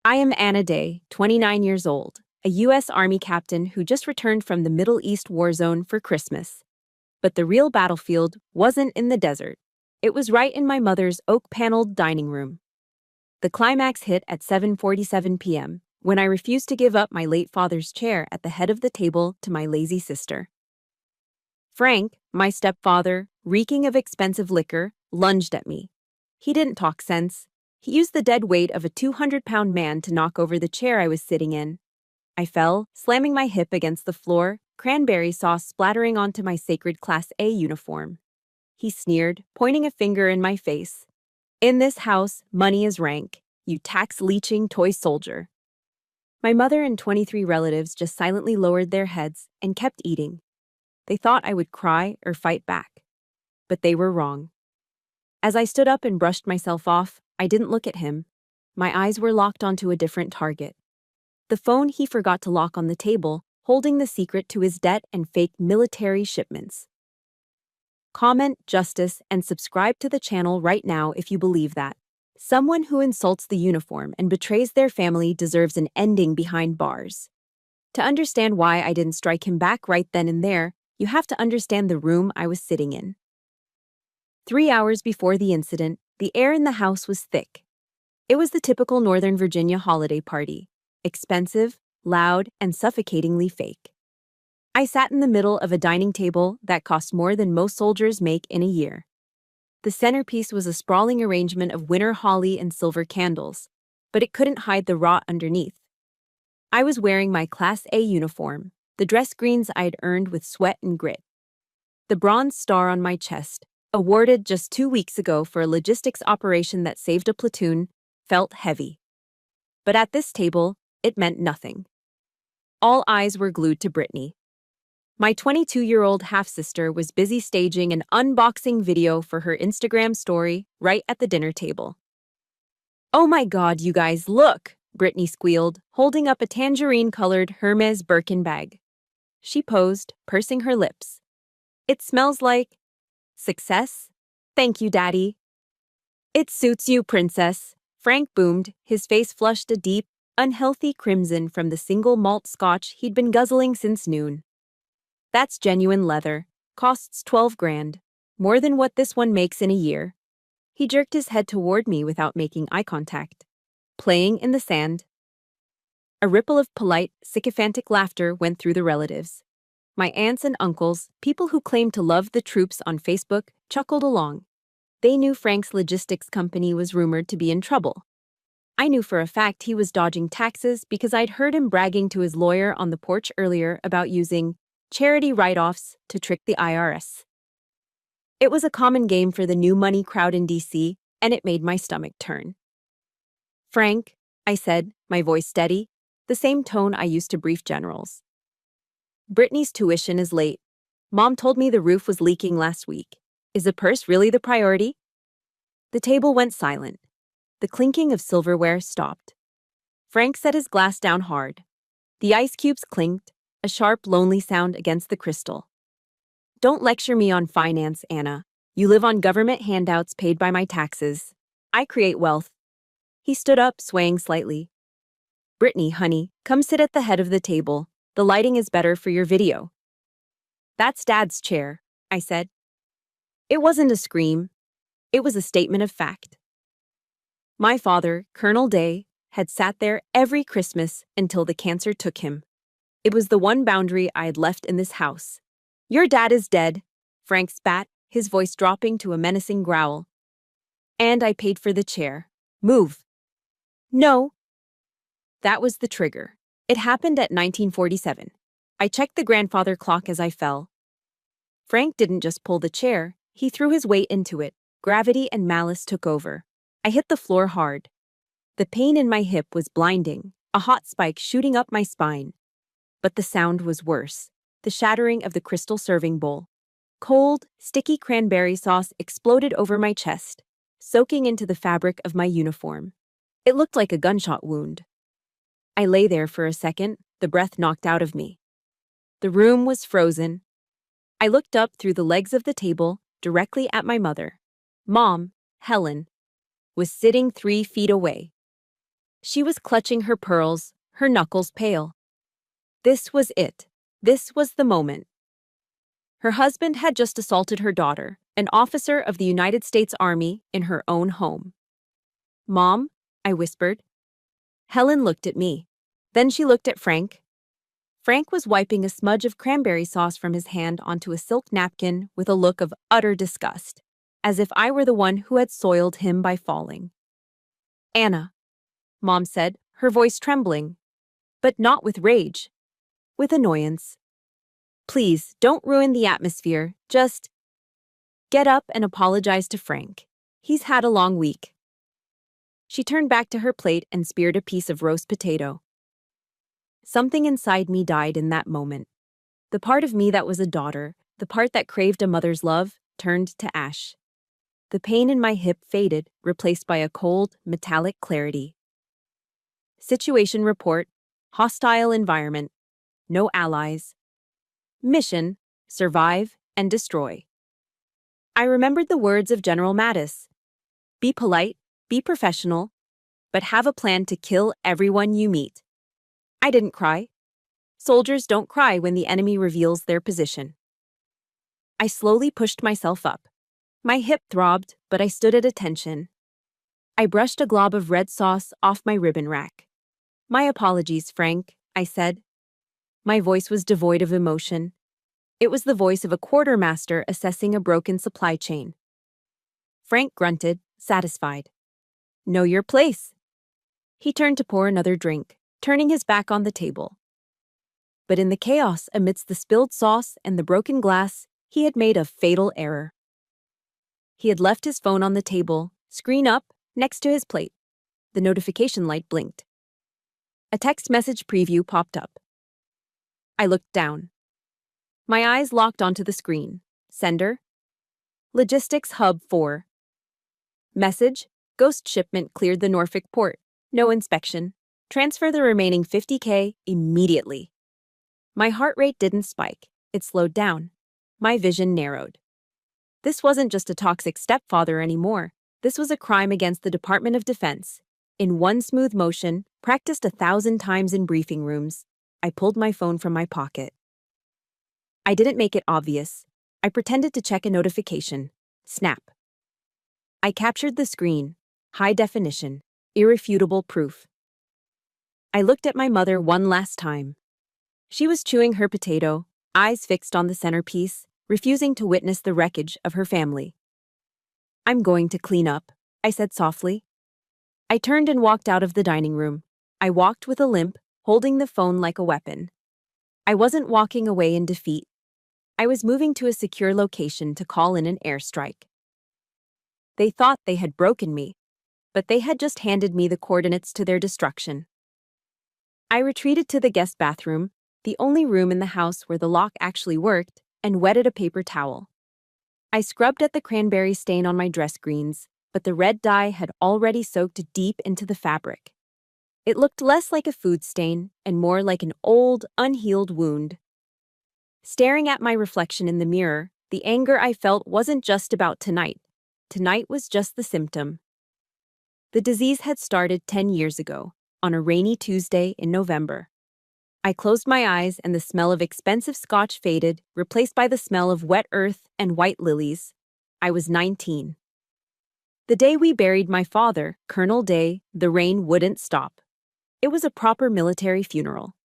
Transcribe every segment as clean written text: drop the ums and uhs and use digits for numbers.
I am Anna Day, 29 years old, a U.S. Army captain who just returned from the Middle East war zone for Christmas. But the real battlefield wasn't in the desert. It was right in my mother's oak-paneled dining room. The climax hit at 7:47 p.m., when I refused to give up my late father's chair at the head of the table to my lazy sister. Frank, my stepfather, reeking of expensive liquor, lunged at me. He didn't talk sense. He used the dead weight of a 200-pound man to knock over the chair I was sitting in. I fell, slamming my hip against the floor, cranberry sauce splattering onto my sacred Class A uniform. He sneered, pointing a finger in my face. "In this house, money is rank, you tax-leeching toy soldier." My mother and 23 relatives just silently lowered their heads and kept eating. They thought I would cry or fight back. But they were wrong. As I stood up and brushed myself off, I didn't look at him. My eyes were locked onto a different target. The phone he forgot to lock on the table, holding the secret to his debt and fake military shipments. Comment, justice, and subscribe to the channel right now if you believe that. Someone who insults the uniform and betrays their family deserves an ending behind bars. To understand why I didn't strike him back right then and there, you have to understand the room I was sitting in. 3 hours before the incident, the air in the house was thick. It was the typical Northern Virginia holiday party. Expensive, loud, and suffocatingly fake. I sat in the middle of a dining table that cost more than most soldiers make in a year. The centerpiece was a sprawling arrangement of winter holly and silver candles, but it couldn't hide the rot underneath. I was wearing my Class A uniform, the dress greens I'd earned with sweat and grit. The bronze star on my chest, awarded just 2 weeks ago for a logistics operation that saved a platoon, felt heavy. But at this table, it meant nothing. All eyes were glued to Brittany. My 22-year-old half-sister was busy staging an unboxing video for her Instagram story right at the dinner table. "Oh my God, you guys, look!" Brittany squealed, holding up a tangerine-colored Hermes Birkin bag. She posed, pursing her lips. "It smells like success? Thank you, Daddy." "It suits you, Princess," Frank boomed, his face flushed a deep, unhealthy crimson from the single malt scotch he'd been guzzling since noon. "That's genuine leather. Costs 12 grand. More than what this one makes in a year." He jerked his head toward me without making eye contact. "Playing in the sand." A ripple of polite, sycophantic laughter went through the relatives. My aunts and uncles, people who claimed to love the troops on Facebook, chuckled along. They knew Frank's logistics company was rumored to be in trouble. I knew for a fact he was dodging taxes because I'd heard him bragging to his lawyer on the porch earlier about using charity write-offs to trick the IRS. It was a common game for the new money crowd in D.C., and it made my stomach turn. "Frank," I said, my voice steady, the same tone I used to brief generals. "Brittany's tuition is late. Mom told me the roof was leaking last week. Is the purse really the priority?" The table went silent. The clinking of silverware stopped. Frank set his glass down hard. The ice cubes clinked, a sharp, lonely sound against the crystal. "Don't lecture me on finance, Anna. You live on government handouts paid by my taxes. I create wealth." He stood up, swaying slightly. "Brittany, honey, come sit at the head of the table. The lighting is better for your video." "That's Dad's chair," I said. It wasn't a scream. It was a statement of fact. My father, Colonel Day, had sat there every Christmas until the cancer took him. It was the one boundary I had left in this house. "Your dad is dead," Frank spat, his voice dropping to a menacing growl. "And I paid for the chair. Move." "No." That was the trigger. It happened at 1947. I checked the grandfather clock as I fell. Frank didn't just pull the chair, he threw his weight into it. Gravity and malice took over. I hit the floor hard. The pain in my hip was blinding, a hot spike shooting up my spine. But the sound was worse, the shattering of the crystal serving bowl. Cold, sticky cranberry sauce exploded over my chest, soaking into the fabric of my uniform. It looked like a gunshot wound. I lay there for a second, the breath knocked out of me. The room was frozen. I looked up through the legs of the table, directly at my mother. Mom, Helen, was sitting 3 feet away. She was clutching her pearls, her knuckles pale. This was it. This was the moment. Her husband had just assaulted her daughter, an officer of the United States Army, in her own home. "Mom," I whispered. Helen looked at me. Then she looked at Frank. Frank was wiping a smudge of cranberry sauce from his hand onto a silk napkin with a look of utter disgust, as if I were the one who had soiled him by falling. "Anna," Mom said, her voice trembling, but not with rage, with annoyance. "Please, don't ruin the atmosphere. Just get up and apologize to Frank. He's had a long week." She turned back to her plate and speared a piece of roast potato. Something inside me died in that moment. The part of me that was a daughter, the part that craved a mother's love, turned to ash. The pain in my hip faded, replaced by a cold, metallic clarity. Situation report: hostile environment. No allies. Mission: survive and destroy. I remembered the words of General Mattis. Be polite, be professional, but have a plan to kill everyone you meet. I didn't cry. Soldiers don't cry when the enemy reveals their position. I slowly pushed myself up. My hip throbbed, but I stood at attention. I brushed a glob of red sauce off my ribbon rack. "My apologies, Frank," I said. My voice was devoid of emotion. It was the voice of a quartermaster assessing a broken supply chain. Frank grunted, satisfied. "Know your place." He turned to pour another drink, turning his back on the table. But in the chaos amidst the spilled sauce and the broken glass, he had made a fatal error. He had left his phone on the table, screen up, next to his plate. The notification light blinked. A text message preview popped up. I looked down. My eyes locked onto the screen. Sender: Logistics Hub 4. Message: Ghost shipment cleared the Norfolk port. No inspection. Transfer the remaining $50K immediately. My heart rate didn't spike. It slowed down. My vision narrowed. This wasn't just a toxic stepfather anymore. This was a crime against the Department of Defense. In one smooth motion, practiced 1,000 times in briefing rooms, I pulled my phone from my pocket. I didn't make it obvious. I pretended to check a notification. Snap. I captured the screen. High definition. Irrefutable proof. I looked at my mother one last time. She was chewing her potato, eyes fixed on the centerpiece, refusing to witness the wreckage of her family. "I'm going to clean up," I said softly. I turned and walked out of the dining room. I walked with a limp, holding the phone like a weapon. I wasn't walking away in defeat. I was moving to a secure location to call in an airstrike. They thought they had broken me, but they had just handed me the coordinates to their destruction. I retreated to the guest bathroom, the only room in the house where the lock actually worked, and wetted a paper towel. I scrubbed at the cranberry stain on my dress greens, but the red dye had already soaked deep into the fabric. It looked less like a food stain and more like an old, unhealed wound. Staring at my reflection in the mirror, the anger I felt wasn't just about tonight. Tonight was just the symptom. The disease had started 10 years ago, on a rainy Tuesday in November. I closed my eyes and the smell of expensive scotch faded, replaced by the smell of wet earth and white lilies. I was 19. The day we buried my father, Colonel Day, the rain wouldn't stop. It was a proper military funeral.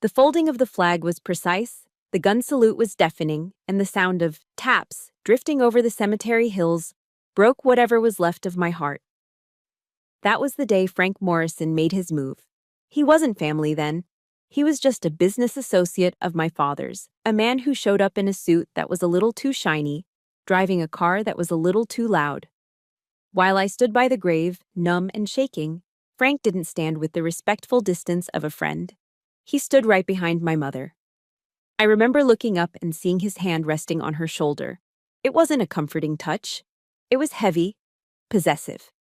The folding of the flag was precise, the gun salute was deafening, and the sound of taps drifting over the cemetery hills broke whatever was left of my heart. That was the day Frank Morrison made his move. He wasn't family then. He was just a business associate of my father's, a man who showed up in a suit that was a little too shiny, driving a car that was a little too loud. While I stood by the grave, numb and shaking, Frank didn't stand with the respectful distance of a friend. He stood right behind my mother. I remember looking up and seeing his hand resting on her shoulder. It wasn't a comforting touch. It was heavy, possessive.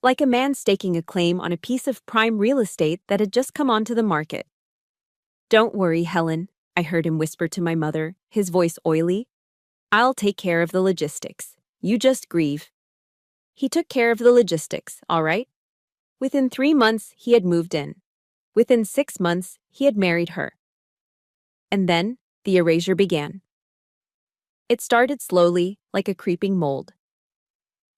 Like a man staking a claim on a piece of prime real estate that had just come onto the market. "Don't worry, Helen," I heard him whisper to my mother, his voice oily. "I'll take care of the logistics. You just grieve." He took care of the logistics, all right. Within 3 months, he had moved in. Within 6 months, he had married her. And then, the erasure began. It started slowly, like a creeping mold.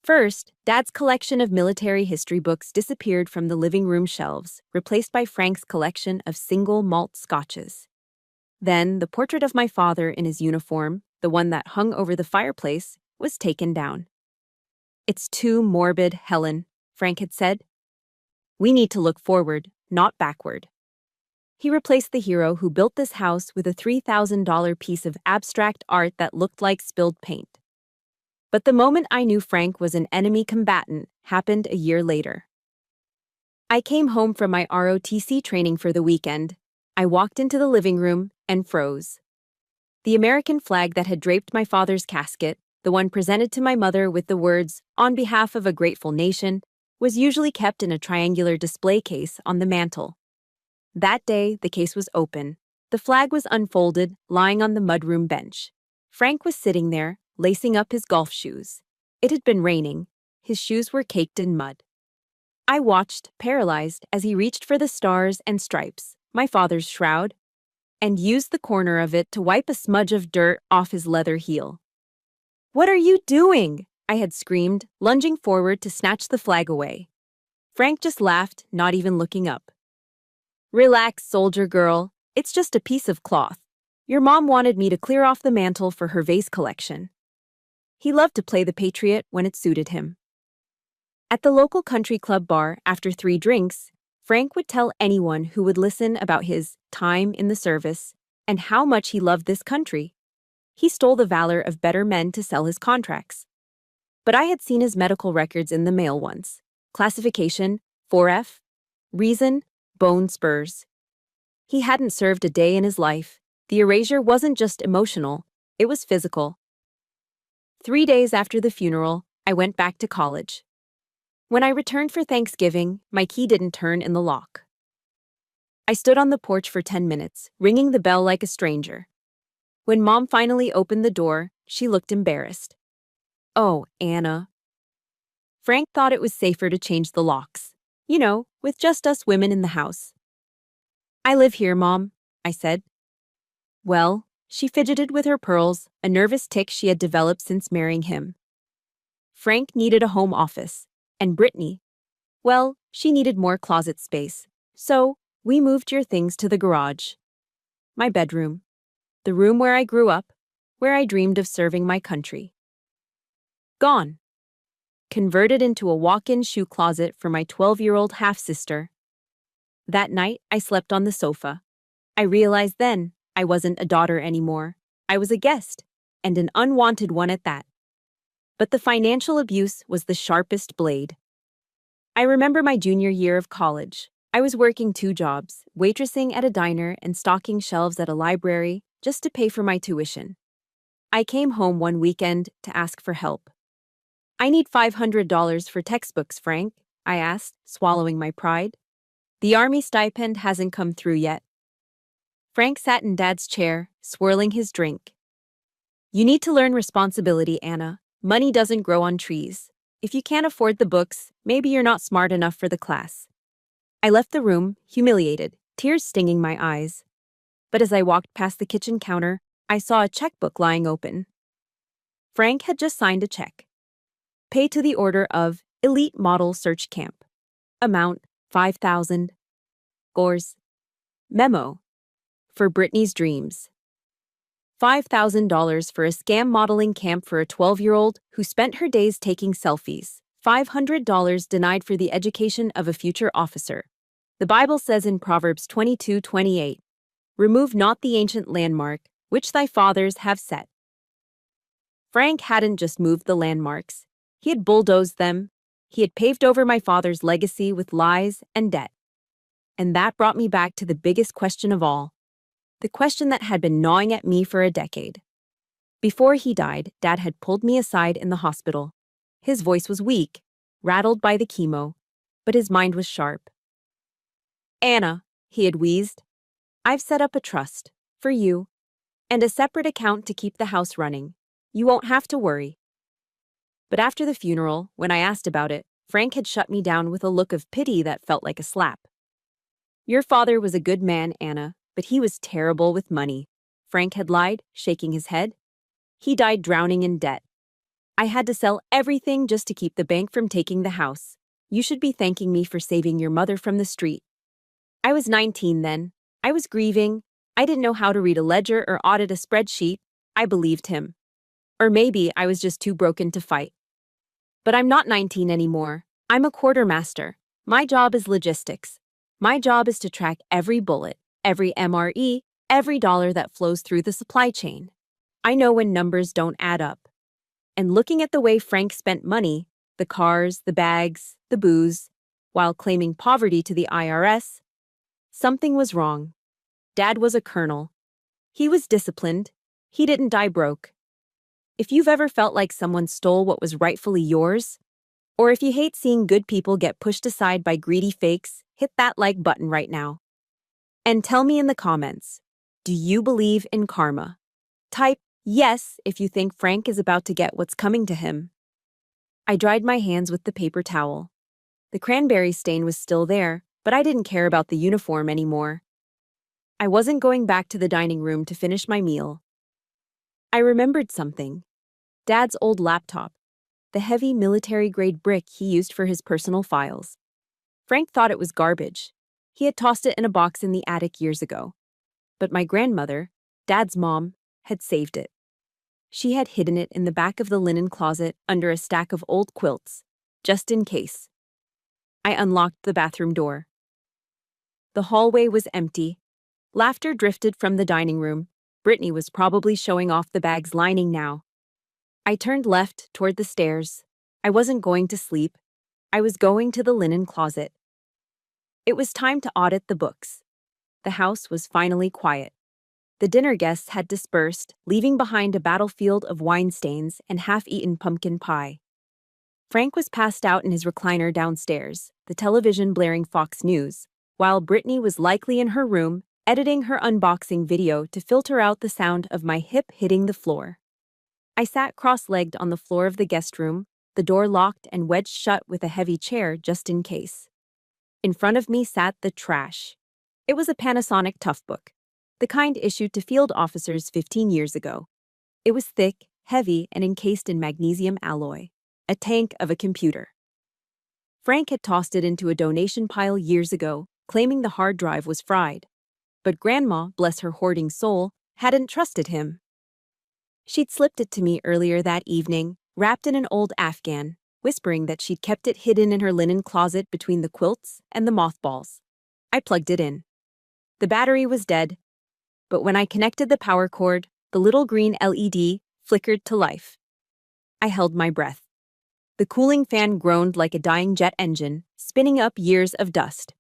First, Dad's collection of military history books disappeared from the living room shelves, replaced by Frank's collection of single malt scotches. Then, the portrait of my father in his uniform, the one that hung over the fireplace, was taken down. "It's too morbid, Helen," Frank had said. "We need to look forward, not backward." He replaced the hero who built this house with a $3,000 piece of abstract art that looked like spilled paint. But the moment I knew Frank was an enemy combatant happened a year later. I came home from my ROTC training for the weekend. I walked into the living room and froze. The American flag that had draped my father's casket, the one presented to my mother with the words, "On behalf of a grateful nation," was usually kept in a triangular display case on the mantel. That day, the case was open. The flag was unfolded, lying on the mudroom bench. Frank was sitting there, lacing up his golf shoes. It had been raining. His shoes were caked in mud. I watched, paralyzed, as he reached for the stars and stripes, my father's shroud, and used the corner of it to wipe a smudge of dirt off his leather heel. "What are you doing?" I had screamed, lunging forward to snatch the flag away. Frank just laughed, not even looking up. "Relax, soldier girl. It's just a piece of cloth. Your mom wanted me to clear off the mantel for her vase collection." He loved to play the patriot when it suited him. At the local country club bar, after 3 drinks, Frank would tell anyone who would listen about his time in the service and how much he loved this country. He stole the valor of better men to sell his contracts. But I had seen his medical records in the mail once. Classification, 4F. Reason, bone spurs. He hadn't served a day in his life. The erasure wasn't just emotional, it was physical. 3 days after the funeral, I went back to college. When I returned for Thanksgiving, my key didn't turn in the lock. I stood on the porch for 10 minutes, ringing the bell like a stranger. When Mom finally opened the door, she looked embarrassed. "Oh, Anna." Frank thought it was safer to change the locks. You know, with just us women in the house. "I live here, Mom," I said. "Well," she fidgeted with her pearls, a nervous tic she had developed since marrying him. "Frank needed a home office, and Brittany, well, she needed more closet space. So, we moved your things to the garage. My bedroom. The room where I grew up, where I dreamed of serving my country. Gone. Converted into a walk-in shoe closet for my 12-year-old half-sister. That night, I slept on the sofa. I realized then I wasn't a daughter anymore. I was a guest, and an unwanted one at that. But the financial abuse was the sharpest blade. I remember my junior year of college. I was working 2 jobs, waitressing at a diner and stocking shelves at a library, just to pay for my tuition. I came home one weekend to ask for help. "I need $500 for textbooks, Frank," I asked, swallowing my pride. "The Army stipend hasn't come through yet." Frank sat in Dad's chair, swirling his drink. "You need to learn responsibility, Anna. Money doesn't grow on trees. If you can't afford the books, maybe you're not smart enough for the class." I left the room, humiliated, tears stinging my eyes. But as I walked past the kitchen counter, I saw a checkbook lying open. Frank had just signed a check. Pay to the order of Elite Model Search Camp. Amount, $5,000. Gores. Memo. For Brittany's dreams. $5,000 for a scam modeling camp for a 12-year-old who spent her days taking selfies. $500 denied for the education of a future officer. The Bible says in Proverbs 22:28, "Remove not the ancient landmark, which thy fathers have set." Frank hadn't just moved the landmarks. He had bulldozed them. He had paved over my father's legacy with lies and debt. And that brought me back to the biggest question of all. The question that had been gnawing at me for a decade. Before he died, Dad had pulled me aside in the hospital. His voice was weak, rattled by the chemo, but his mind was sharp. "Anna," he had wheezed, "I've set up a trust, for you, and a separate account to keep the house running. You won't have to worry." But after the funeral, when I asked about it, Frank had shut me down with a look of pity that felt like a slap. Your father was a good man, Anna, but he was terrible with money. Frank had lied, shaking his head. He died drowning in debt. I had to sell everything just to keep the bank from taking the house. You should be thanking me for saving your mother from the street. I was 19 then. I was grieving. I didn't know how to read a ledger or audit a spreadsheet. I believed him. Or maybe I was just too broken to fight. But I'm not 19 anymore. I'm a quartermaster. My job is logistics. My job is to track every bullet, every MRE, every dollar that flows through the supply chain. I know when numbers don't add up. And looking at the way Frank spent money, the cars, the bags, the booze, while claiming poverty to the IRS, something was wrong. Dad was a colonel. He was disciplined. He didn't die broke. If you've ever felt like someone stole what was rightfully yours, or if you hate seeing good people get pushed aside by greedy fakes, hit that like button right now. And tell me in the comments, do you believe in karma? Type yes if you think Frank is about to get what's coming to him. I dried my hands with the paper towel. The cranberry stain was still there, but I didn't care about the uniform anymore. I wasn't going back to the dining room to finish my meal. I remembered something. Dad's old laptop. The heavy military-grade brick he used for his personal files. Frank thought it was garbage. He had tossed it in a box in the attic years ago. But my grandmother, Dad's mom, had saved it. She had hidden it in the back of the linen closet under a stack of old quilts, just in case. I unlocked the bathroom door. The hallway was empty. Laughter drifted from the dining room. Brittany was probably showing off the bag's lining now. I turned left toward the stairs. I wasn't going to sleep. I was going to the linen closet. It was time to audit the books. The house was finally quiet. The dinner guests had dispersed, leaving behind a battlefield of wine stains and half-eaten pumpkin pie. Frank was passed out in his recliner downstairs, the television blaring Fox News, while Brittany was likely in her room, editing her unboxing video to filter out the sound of my hip hitting the floor. I sat cross-legged on the floor of the guest room, the door locked and wedged shut with a heavy chair just in case. In front of me sat the trash. It was a Panasonic Toughbook, the kind issued to field officers 15 years ago. It was thick, heavy, and encased in magnesium alloy, a tank of a computer. Frank had tossed it into a donation pile years ago, claiming the hard drive was fried. But Grandma, bless her hoarding soul, hadn't trusted him. She'd slipped it to me earlier that evening, wrapped in an old Afghan, whispering that she'd kept it hidden in her linen closet between the quilts and the mothballs. I plugged it in. The battery was dead, but when I connected the power cord, the little green LED flickered to life. I held my breath. The cooling fan groaned like a dying jet engine, spinning up years of dust.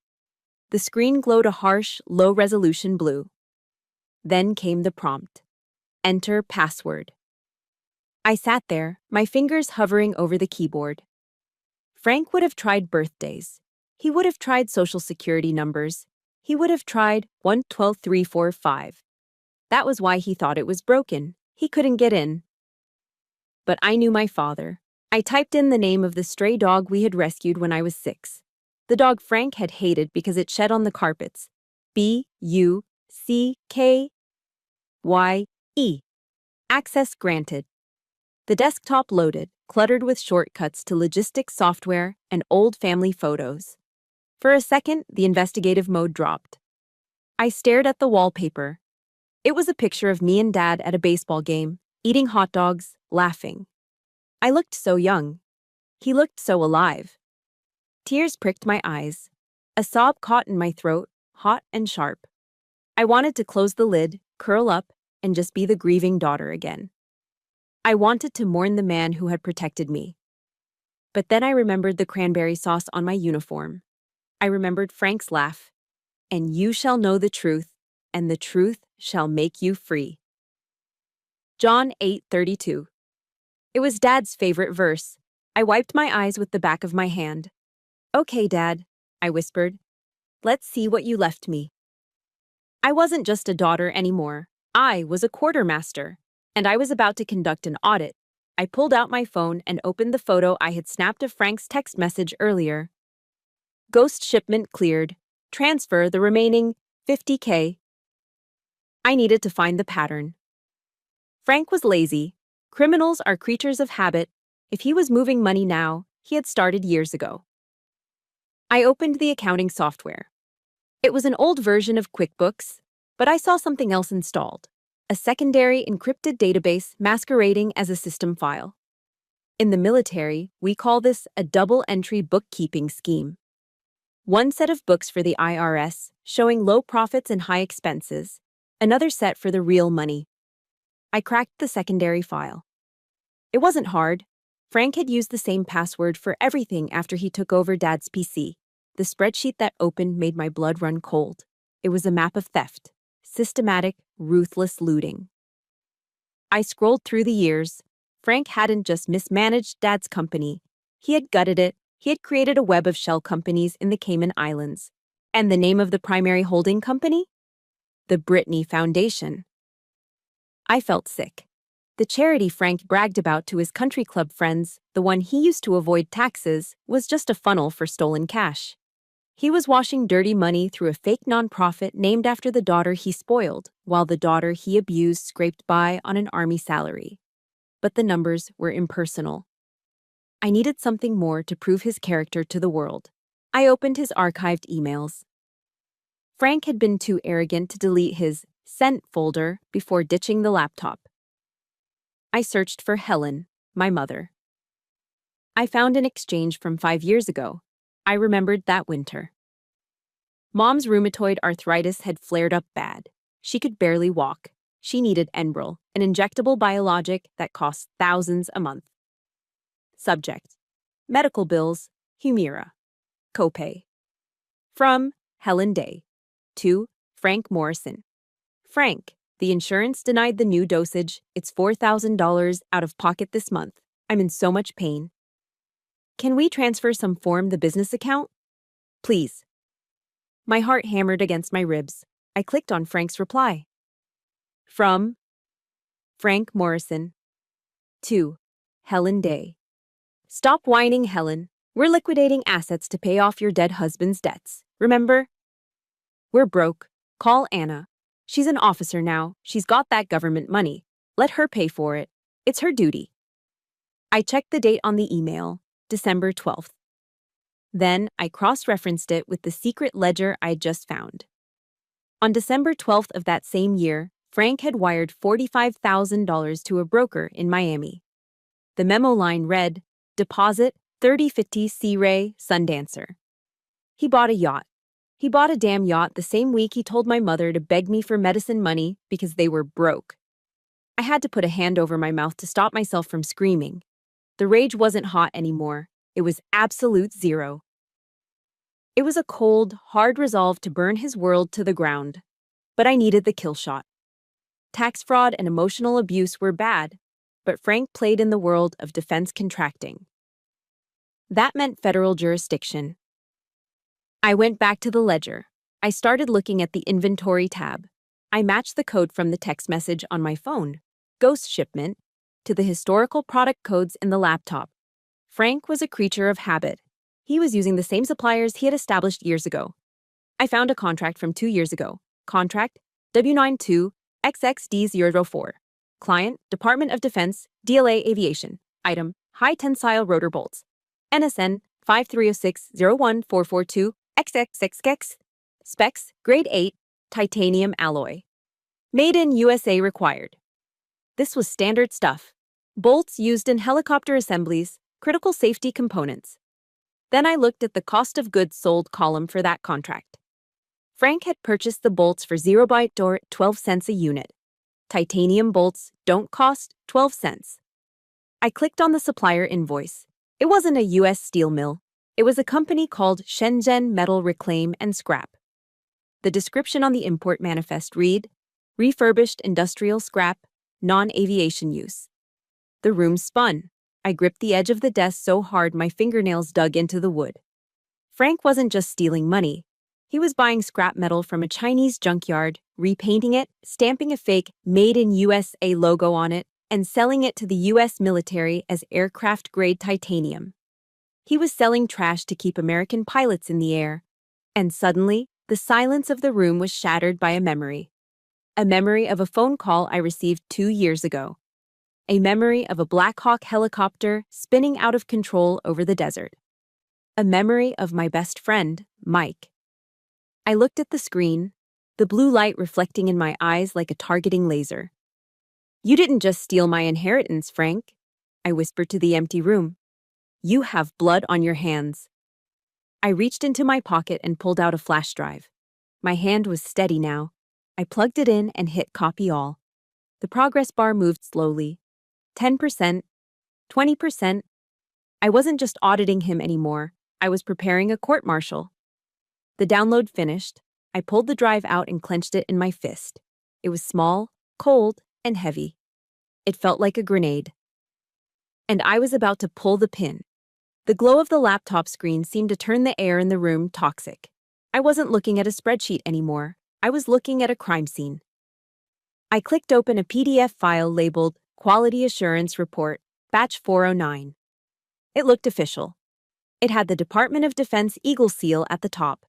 The screen glowed a harsh, low-resolution blue. Then came the prompt. Enter password. I sat there, my fingers hovering over the keyboard. Frank would have tried birthdays. He would have tried social security numbers. He would have tried 112345. That was why he thought it was broken. He couldn't get in. But I knew my father. I typed in the name of the stray dog we had rescued when I was 6. The dog Frank had hated because it shed on the carpets. BUCKYE. Access granted. The desktop loaded, cluttered with shortcuts to logistics software and old family photos. For a second, the investigative mode dropped. I stared at the wallpaper. It was a picture of me and Dad at a baseball game, eating hot dogs, laughing. I looked so young. He looked so alive. Tears pricked my eyes. A sob caught in my throat, hot and sharp. I wanted to close the lid, curl up, and just be the grieving daughter again. I wanted to mourn the man who had protected me. But then I remembered the cranberry sauce on my uniform. I remembered Frank's laugh. And you shall know the truth, and the truth shall make you free. John 8:32. It was Dad's favorite verse. I wiped my eyes with the back of my hand. Okay, Dad, I whispered. Let's see what you left me. I wasn't just a daughter anymore. I was a quartermaster, and I was about to conduct an audit. I pulled out my phone and opened the photo I had snapped of Frank's text message earlier. Ghost shipment cleared. Transfer the remaining $50K. I needed to find the pattern. Frank was lazy. Criminals are creatures of habit. If he was moving money now, he had started years ago. I opened the accounting software. It was an old version of QuickBooks, but I saw something else installed. A secondary encrypted database masquerading as a system file. In the military, we call this a double-entry bookkeeping scheme. One set of books for the IRS, showing low profits and high expenses, another set for the real money. I cracked the secondary file. It wasn't hard. Frank had used the same password for everything after he took over Dad's PC. The spreadsheet that opened made my blood run cold. It was a map of theft, systematic, ruthless looting. I scrolled through the years. Frank hadn't just mismanaged Dad's company. He had gutted it. He had created a web of shell companies in the Cayman Islands. And the name of the primary holding company? The Brittany Foundation. I felt sick. The charity Frank bragged about to his country club friends, the one he used to avoid taxes, was just a funnel for stolen cash. He was washing dirty money through a fake nonprofit named after the daughter he spoiled, while the daughter he abused scraped by on an army salary. But the numbers were impersonal. I needed something more to prove his character to the world. I opened his archived emails. Frank had been too arrogant to delete his sent folder before ditching the laptop. I searched for Helen, my mother. I found an exchange from 5 years ago. I remembered that winter. Mom's rheumatoid arthritis had flared up bad. She could barely walk. She needed Enbrel, an injectable biologic that cost thousands a month. Subject: medical bills, Humira. Copay. From Helen Day. To Frank Morrison. Frank, the insurance denied the new dosage. It's $4,000 out of pocket this month. I'm in so much pain. Can we transfer some from the business account? Please. My heart hammered against my ribs. I clicked on Frank's reply. From Frank Morrison. To Helen Day. Stop whining, Helen. We're liquidating assets to pay off your dead husband's debts. Remember? We're broke. Call Anna. She's an officer now. She's got that government money. Let her pay for it. It's her duty. I checked the date on the email. December 12th. Then I cross-referenced it with the secret ledger I'd just found. On December 12th of that same year, Frank had wired $45,000 to a broker in Miami. The memo line read, Deposit 3050 Sea Ray Sundancer. He bought a yacht. He bought a damn yacht the same week he told my mother to beg me for medicine money because they were broke. I had to put a hand over my mouth to stop myself from screaming. The rage wasn't hot anymore. It was absolute zero. It was a cold, hard resolve to burn his world to the ground. But I needed the kill shot. Tax fraud and emotional abuse were bad, but Frank played in the world of defense contracting. That meant federal jurisdiction. I went back to the ledger. I started looking at the inventory tab. I matched the code from the text message on my phone, ghost shipment, to the historical product codes in the laptop. Frank was a creature of habit. He was using the same suppliers he had established years ago. I found a contract from 2 years ago. Contract W92XXD04. Client, Department of Defense, DLA Aviation. Item, high tensile rotor bolts. NSN 530601442XXXX. Specs, grade 8, titanium alloy. Made in USA required. This was standard stuff. Bolts used in helicopter assemblies, critical safety components. Then I looked at the cost of goods sold column for that contract. Frank had purchased the bolts for 0 byte door at 12 cents a unit. Titanium bolts don't cost 12 cents. I clicked on the supplier invoice. It wasn't a U.S. steel mill. It was a company called Shenzhen Metal Reclaim and Scrap. The description on the import manifest read, refurbished industrial scrap, non-aviation use. The room spun. I gripped the edge of the desk so hard my fingernails dug into the wood. Frank wasn't just stealing money. He was buying scrap metal from a Chinese junkyard, repainting it, stamping a fake Made in USA logo on it, and selling it to the U.S. military as aircraft-grade titanium. He was selling trash to keep American pilots in the air. And suddenly, the silence of the room was shattered by a memory. A memory of a phone call I received 2 years ago. A memory of a Black Hawk helicopter spinning out of control over the desert. A memory of my best friend, Mike. I looked at the screen, the blue light reflecting in my eyes like a targeting laser. "You didn't just steal my inheritance, Frank," I whispered to the empty room. "You have blood on your hands." I reached into my pocket and pulled out a flash drive. My hand was steady now. I plugged it in and hit copy all. The progress bar moved slowly. 10%, 20%. I wasn't just auditing him anymore. I was preparing a court-martial. The download finished. I pulled the drive out and clenched it in my fist. It was small, cold, and heavy. It felt like a grenade. And I was about to pull the pin. The glow of the laptop screen seemed to turn the air in the room toxic. I wasn't looking at a spreadsheet anymore. I was looking at a crime scene. I clicked open a PDF file labeled Quality Assurance Report, Batch 409. It looked official. It had the Department of Defense Eagle seal at the top.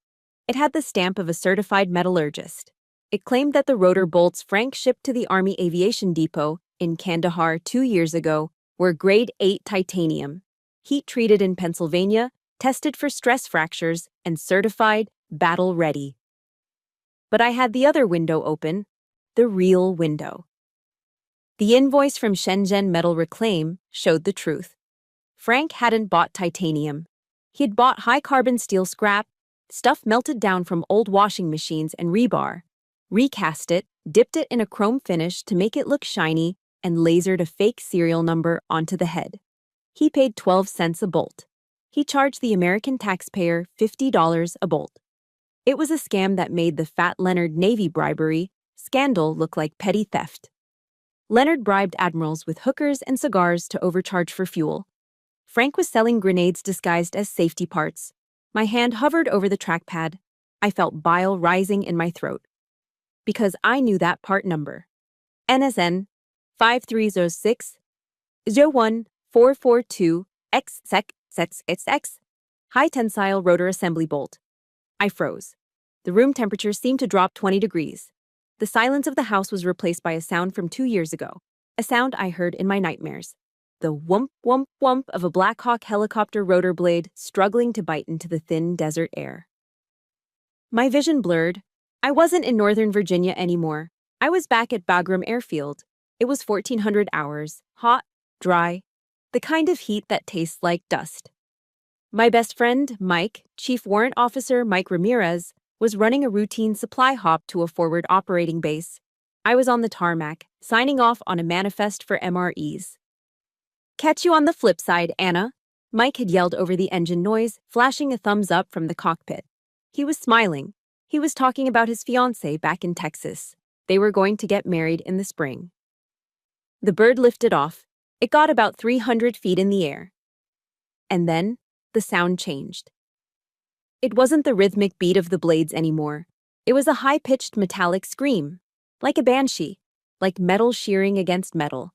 It had the stamp of a certified metallurgist. It claimed that the rotor bolts Frank shipped to the Army Aviation Depot in Kandahar 2 years ago were grade 8 titanium, heat-treated in Pennsylvania, tested for stress fractures, and certified battle-ready. But I had the other window open, the real window. The invoice from Shenzhen Metal Reclaim showed the truth. Frank hadn't bought titanium. He had bought high-carbon steel scrap, stuff melted down from old washing machines and rebar, recast it, dipped it in a chrome finish to make it look shiny, and lasered a fake serial number onto the head. He paid 12 cents a bolt. He charged the American taxpayer $50 a bolt. It was a scam that made the Fat Leonard Navy bribery scandal look like petty theft. Leonard bribed admirals with hookers and cigars to overcharge for fuel. Frank was selling grenades disguised as safety parts. My hand hovered over the trackpad. I felt bile rising in my throat. Because I knew that part number. NSN 5306 01442 XSEC high tensile rotor assembly bolt. I froze. The room temperature seemed to drop 20 degrees. The silence of the house was replaced by a sound from 2 years ago, a sound I heard in my nightmares. The whump, whump, whump of a Black Hawk helicopter rotor blade struggling to bite into the thin desert air. My vision blurred. I wasn't in Northern Virginia anymore. I was back at Bagram Airfield. It was 1400 hours, hot, dry, the kind of heat that tastes like dust. My best friend, Mike, Chief Warrant Officer Mike Ramirez, was running a routine supply hop to a forward operating base. I was on the tarmac, signing off on a manifest for MREs. "Catch you on the flip side, Anna," Mike had yelled over the engine noise, flashing a thumbs up from the cockpit. He was smiling. He was talking about his fiancée back in Texas. They were going to get married in the spring. The bird lifted off. It got about 300 feet in the air. And then, the sound changed. It wasn't the rhythmic beat of the blades anymore. It was a high-pitched metallic scream, like a banshee, like metal shearing against metal.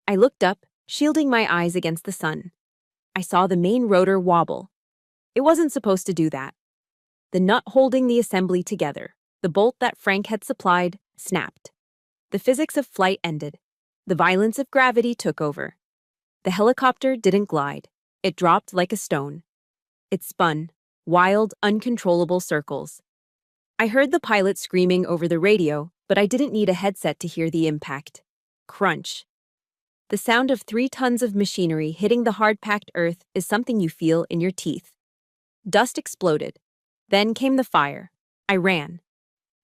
I looked up, shielding my eyes against the sun. I saw the main rotor wobble. It wasn't supposed to do that. The nut holding the assembly together, the bolt that Frank had supplied, snapped. The physics of flight ended. The violence of gravity took over. The helicopter didn't glide. It dropped like a stone. It spun, wild, uncontrollable circles. I heard the pilot screaming over the radio, but I didn't need a headset to hear the impact. Crunch. The sound of 3 tons of machinery hitting the hard-packed earth is something you feel in your teeth. Dust exploded. Then came the fire. I ran.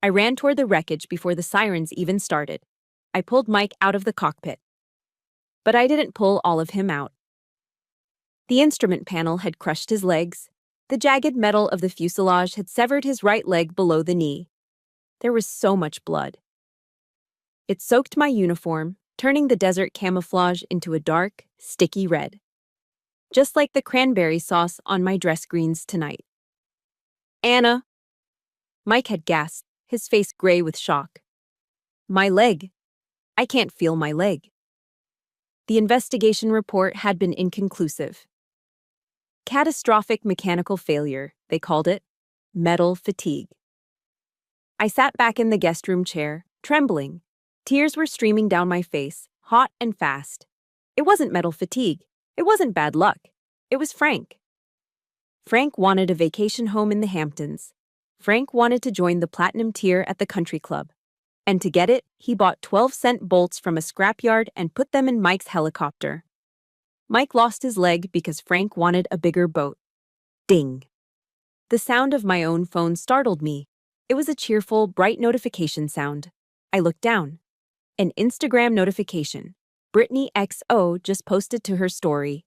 I ran toward the wreckage before the sirens even started. I pulled Mike out of the cockpit. But I didn't pull all of him out. The instrument panel had crushed his legs. The jagged metal of the fuselage had severed his right leg below the knee. There was so much blood. It soaked my uniform, turning the desert camouflage into a dark, sticky red. Just like the cranberry sauce on my dress greens tonight. "Anna!" Mike had gasped, his face gray with shock. "My leg. I can't feel my leg." The investigation report had been inconclusive. Catastrophic mechanical failure, they called it. Metal fatigue. I sat back in the guest room chair, trembling. Tears were streaming down my face, hot and fast. It wasn't metal fatigue. It wasn't bad luck. It was Frank. Frank wanted a vacation home in the Hamptons. Frank wanted to join the platinum tier at the country club. And to get it, he bought 12-cent bolts from a scrapyard and put them in Mike's helicopter. Mike lost his leg because Frank wanted a bigger boat. Ding. The sound of my own phone startled me. It was a cheerful, bright notification sound. I looked down. An Instagram notification. Brittany XO just posted to her story.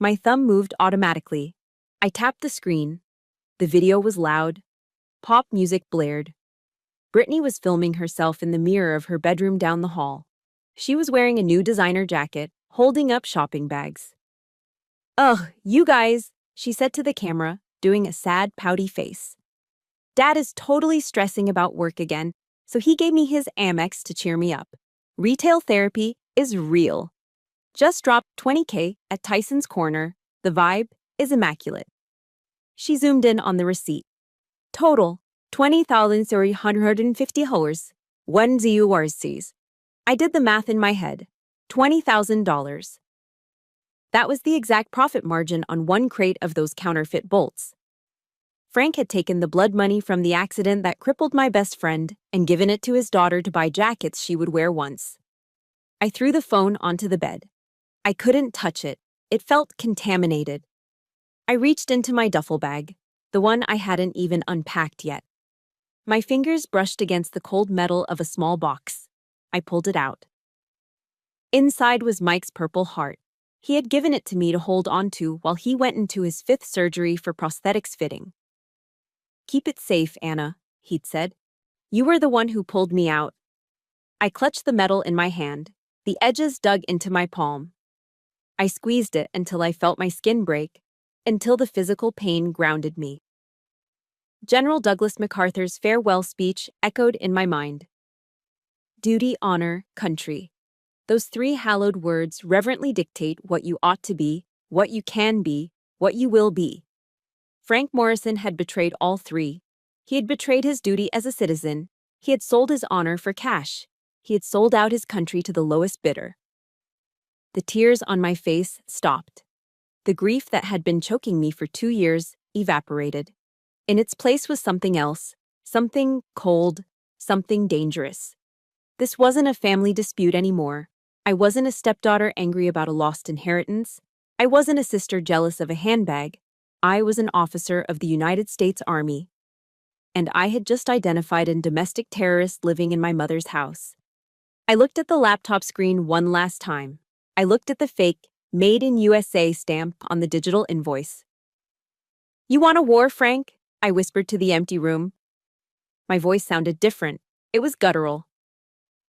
My thumb moved automatically. I tapped the screen. The video was loud. Pop music blared. Brittany was filming herself in the mirror of her bedroom down the hall. She was wearing a new designer jacket, holding up shopping bags. "Ugh, you guys," she said to the camera, doing a sad, pouty face. "Dad is totally stressing about work again, so he gave me his Amex to cheer me up. Retail therapy is real. Just dropped $20K at Tyson's Corner. The vibe is immaculate." She zoomed in on the receipt. Total, 20,350 hours. 1 I did the math in my head. $20,000. That was the exact profit margin on one crate of those counterfeit bolts. Frank had taken the blood money from the accident that crippled my best friend and given it to his daughter to buy jackets she would wear once. I threw the phone onto the bed. I couldn't touch it. It felt contaminated. I reached into my duffel bag, the one I hadn't even unpacked yet. My fingers brushed against the cold metal of a small box. I pulled it out. Inside was Mike's Purple Heart. He had given it to me to hold onto while he went into his 5th surgery for prosthetics fitting. "Keep it safe, Anna," he'd said. "You were the one who pulled me out." I clutched the metal in my hand. The edges dug into my palm. I squeezed it until I felt my skin break, until the physical pain grounded me. General Douglas MacArthur's farewell speech echoed in my mind. Duty, honor, country. Those 3 hallowed words reverently dictate what you ought to be, what you can be, what you will be. Frank Morrison had betrayed all 3. He had betrayed his duty as a citizen. He had sold his honor for cash. He had sold out his country to the lowest bidder. The tears on my face stopped. The grief that had been choking me for 2 years evaporated. In its place was something else, something cold, something dangerous. This wasn't a family dispute anymore. I wasn't a stepdaughter angry about a lost inheritance. I wasn't a sister jealous of a handbag. I was an officer of the United States Army. And I had just identified a domestic terrorist living in my mother's house. I looked at the laptop screen one last time. I looked at the fake, Made in USA stamp on the digital invoice. "You want a war, Frank?" I whispered to the empty room. My voice sounded different. It was guttural.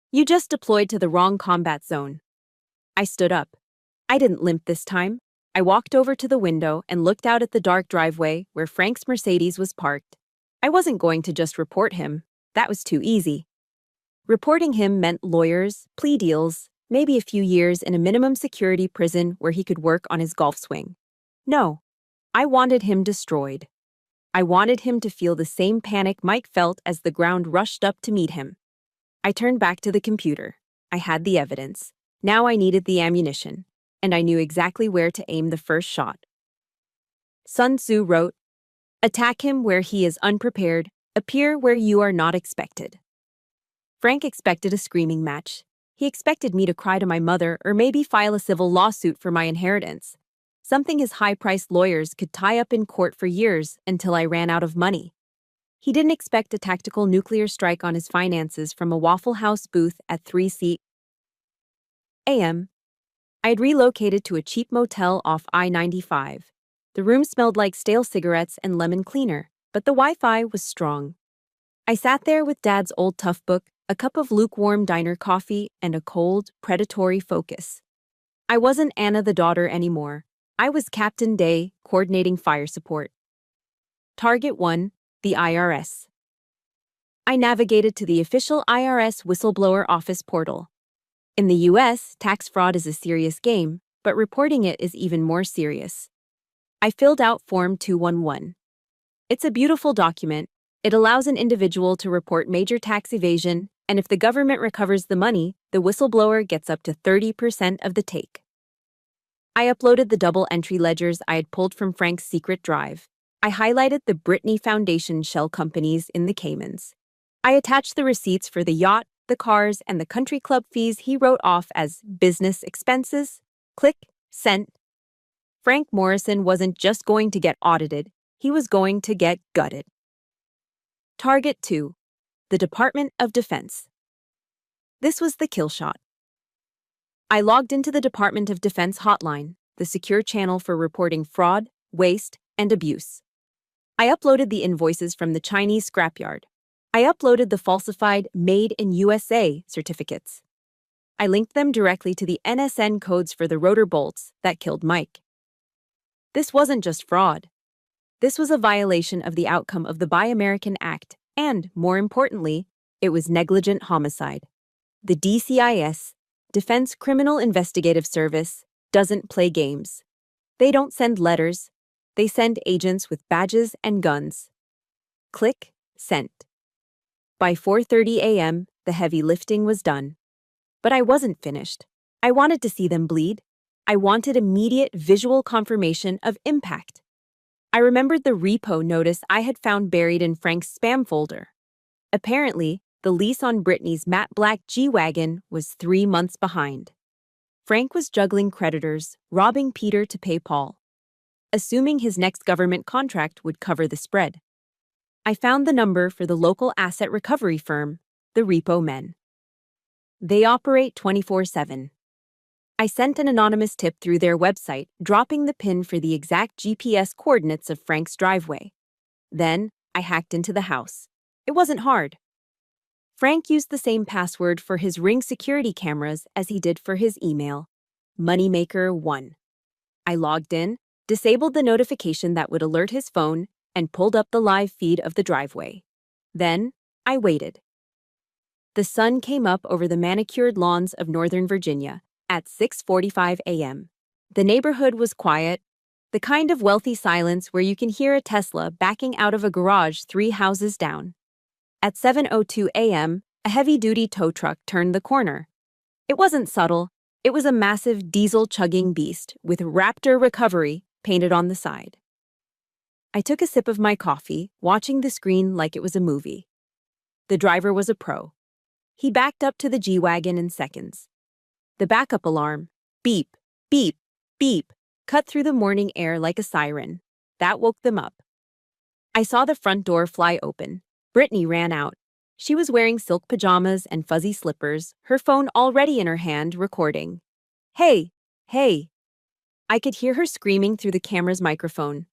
"You just deployed to the wrong combat zone." I stood up. I didn't limp this time. I walked over to the window and looked out at the dark driveway where Frank's Mercedes was parked. I wasn't going to just report him. That was too easy. Reporting him meant lawyers, plea deals, maybe a few years in a minimum security prison where he could work on his golf swing. No, I wanted him destroyed. I wanted him to feel the same panic Mike felt as the ground rushed up to meet him. I turned back to the computer. I had the evidence. Now I needed the ammunition, and I knew exactly where to aim the first shot. Sun Tzu wrote, "Attack him where he is unprepared, appear where you are not expected." Frank expected a screaming match. He expected me to cry to my mother or maybe file a civil lawsuit for my inheritance. Something his high-priced lawyers could tie up in court for years until I ran out of money. He didn't expect a tactical nuclear strike on his finances from a Waffle House booth at 3 a.m. I had relocated to a cheap motel off I-95. The room smelled like stale cigarettes and lemon cleaner, but the Wi-Fi was strong. I sat there with Dad's old tough book, a cup of lukewarm diner coffee, and a cold, predatory focus. I wasn't Anna the daughter anymore. I was Captain Day, coordinating fire support. Target 1, the IRS. I navigated to the official IRS whistleblower office portal. In the US, tax fraud is a serious game, but reporting it is even more serious. I filled out Form 211. It's a beautiful document. It allows an individual to report major tax evasion, and if the government recovers the money, the whistleblower gets up to 30% of the take. I uploaded the double entry ledgers I had pulled from Frank's secret drive. I highlighted the Brittany Foundation shell companies in the Caymans. I attached the receipts for the yacht, the cars, and the country club fees he wrote off as business expenses. Click, sent. Frank Morrison wasn't just going to get audited, he was going to get gutted. Target 2. The Department of Defense. This was the kill shot. I logged into the Department of Defense hotline, the secure channel for reporting fraud, waste, and abuse. I uploaded the invoices from the Chinese scrapyard. I uploaded the falsified Made in USA certificates. I linked them directly to the NSN codes for the rotor bolts that killed Mike. This wasn't just fraud. This was a violation of the outcome of the Buy American Act, and, more importantly, it was negligent homicide. The DCIS, Defense Criminal Investigative Service, doesn't play games. They don't send letters. They send agents with badges and guns. Click, sent. By 4:30 a.m., the heavy lifting was done. But I wasn't finished. I wanted to see them bleed. I wanted immediate visual confirmation of impact. I remembered the repo notice I had found buried in Frank's spam folder. Apparently, the lease on Brittany's matte black G-Wagon was 3 months behind. Frank was juggling creditors, robbing Peter to pay Paul, assuming his next government contract would cover the spread. I found the number for the local asset recovery firm, the Repo Men. They operate 24/7. I sent an anonymous tip through their website, dropping the pin for the exact GPS coordinates of Frank's driveway. Then, I hacked into the house. It wasn't hard. Frank used the same password for his Ring security cameras as he did for his email, Moneymaker1. I logged in, disabled the notification that would alert his phone, and pulled up the live feed of the driveway. Then, I waited. The sun came up over the manicured lawns of Northern Virginia at 6:45 a.m. The neighborhood was quiet, the kind of wealthy silence where you can hear a Tesla backing out of a garage 3 houses down. At 7:02 a.m., a heavy-duty tow truck turned the corner. It wasn't subtle. It was a massive diesel-chugging beast with Raptor Recovery painted on the side. I took a sip of my coffee, watching the screen like it was a movie. The driver was a pro. He backed up to the G-Wagon in seconds. The backup alarm, beep, beep, beep, cut through the morning air like a siren. That woke them up. I saw the front door fly open. Brittany ran out. She was wearing silk pajamas and fuzzy slippers, her phone already in her hand, recording. Hey, hey. I could hear her screaming through the camera's microphone.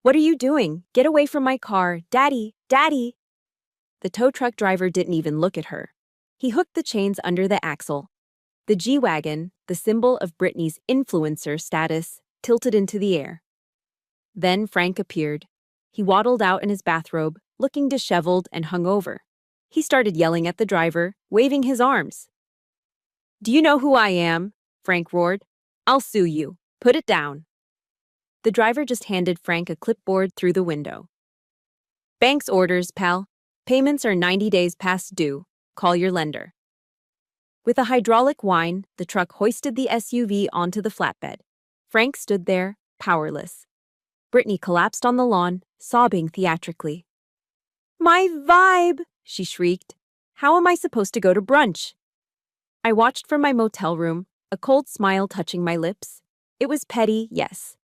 What are you doing? Get away from my car. Daddy, Daddy. The tow truck driver didn't even look at her. He hooked the chains under the axle. The G-Wagon, the symbol of Brittany's influencer status, tilted into the air. Then Frank appeared. He waddled out in his bathrobe, looking disheveled and hungover. He started yelling at the driver, waving his arms. "Do you know who I am?" Frank roared. "I'll sue you. Put it down." The driver just handed Frank a clipboard through the window. "Bank's orders, pal. Payments are 90 days past due. Call your lender." With a hydraulic whine, the truck hoisted the SUV onto the flatbed. Frank stood there, powerless. Brittany collapsed on the lawn, sobbing theatrically. "My vibe!" she shrieked. "How am I supposed to go to brunch?" I watched from my motel room, a cold smile touching my lips. It was petty, yes.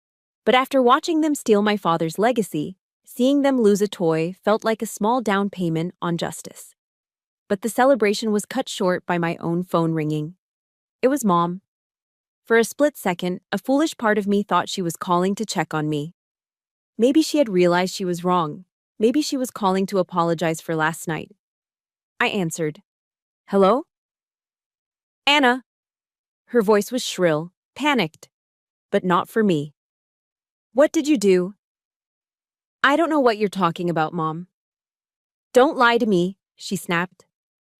But after watching them steal my father's legacy, seeing them lose a toy felt like a small down payment on justice. But the celebration was cut short by my own phone ringing. It was Mom. For a split second, a foolish part of me thought she was calling to check on me. Maybe she had realized she was wrong. Maybe she was calling to apologize for last night. I answered. "Hello?" "Anna." Her voice was shrill, panicked, but not for me. "What did you do?" "I don't know what you're talking about, Mom." "Don't lie to me," she snapped.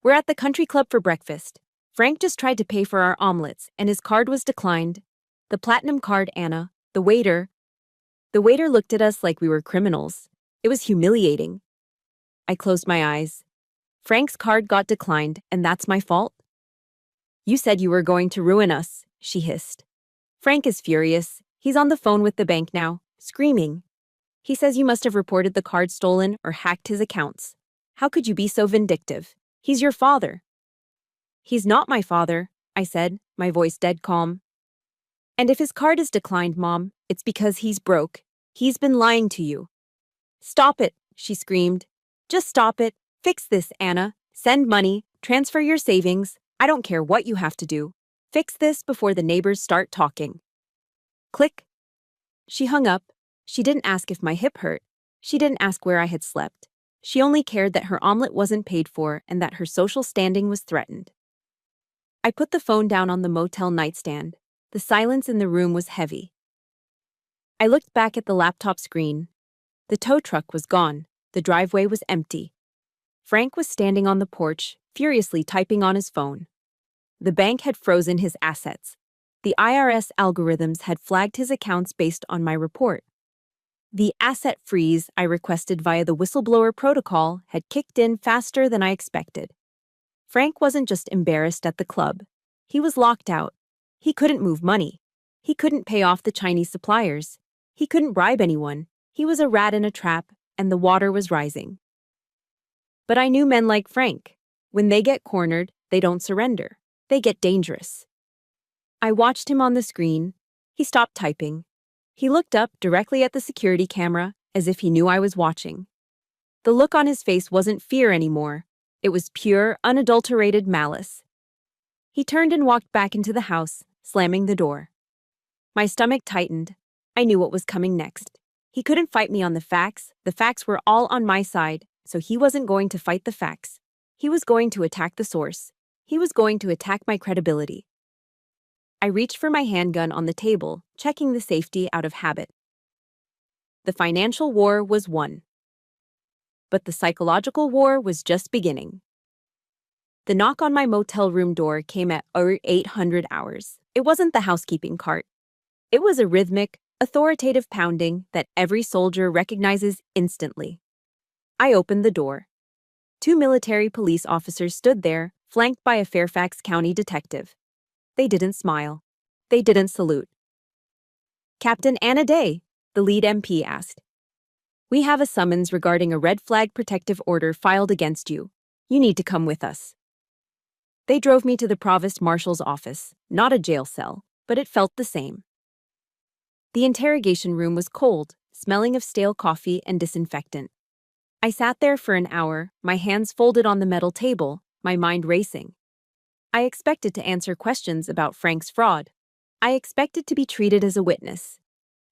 "We're at the country club for breakfast. Frank just tried to pay for our omelets, and his card was declined. The platinum card, Anna. The waiter. The waiter looked at us like we were criminals. It was humiliating. I closed my eyes. Frank's card got declined, and that's my fault? You said you were going to ruin us, she hissed. Frank is furious. He's on the phone with the bank now, screaming. He says you must have reported the card stolen or hacked his accounts. How could you be so vindictive? He's your father. He's not my father, I said, my voice dead calm. And if his card is declined, Mom, it's because he's broke. He's been lying to you. Stop it, she screamed. Just stop it. Fix this, Anna. Send money. Transfer your savings. I don't care what you have to do. Fix this before the neighbors start talking. Click. She hung up. She didn't ask if my hip hurt. She didn't ask where I had slept. She only cared that her omelet wasn't paid for and that her social standing was threatened. I put the phone down on the motel nightstand. The silence in the room was heavy. I looked back at the laptop screen. The tow truck was gone. The driveway was empty. Frank was standing on the porch, furiously typing on his phone. The bank had frozen his assets. The IRS algorithms had flagged his accounts based on my report. The asset freeze I requested via the whistleblower protocol had kicked in faster than I expected. Frank wasn't just embarrassed at the club. He was locked out. He couldn't move money. He couldn't pay off the Chinese suppliers. He couldn't bribe anyone. He was a rat in a trap, and the water was rising. But I knew men like Frank. When they get cornered, they don't surrender. They get dangerous. I watched him on the screen. He stopped typing. He looked up directly at the security camera, as if he knew I was watching. The look on his face wasn't fear anymore. It was pure, unadulterated malice. He turned and walked back into the house, slamming the door. My stomach tightened. I knew what was coming next. He couldn't fight me on the facts. The facts were all on my side, so he wasn't going to fight the facts. He was going to attack the source. He was going to attack my credibility. I reached for my handgun on the table, checking the safety out of habit. The financial war was won. But the psychological war was just beginning. The knock on my motel room door came at 800 hours. It wasn't the housekeeping cart. It was a rhythmic, authoritative pounding that every soldier recognizes instantly. I opened the door. 2 military police officers stood there, flanked by a Fairfax County detective. They didn't smile. They didn't salute. Captain Anna Day, the lead MP asked. We have a summons regarding a red flag protective order filed against you. You need to come with us. They drove me to the provost marshal's office, not a jail cell, but it felt the same. The interrogation room was cold, smelling of stale coffee and disinfectant. I sat there for an hour, my hands folded on the metal table, my mind racing. I expected to answer questions about Frank's fraud. I expected to be treated as a witness.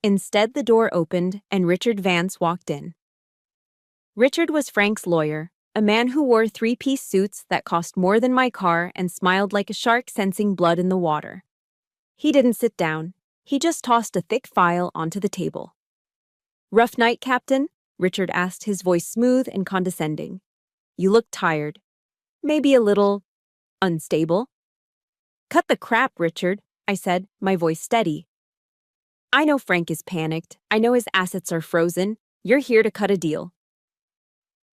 Instead, the door opened and Richard Vance walked in. Richard was Frank's lawyer, a man who wore 3-piece suits that cost more than my car and smiled like a shark sensing blood in the water. He didn't sit down. He just tossed a thick file onto the table. Rough night, Captain? Richard asked, his voice smooth and condescending. You look tired. Maybe a little unstable? Cut the crap, Richard, I said, my voice steady. I know Frank is panicked. I know his assets are frozen. You're here to cut a deal.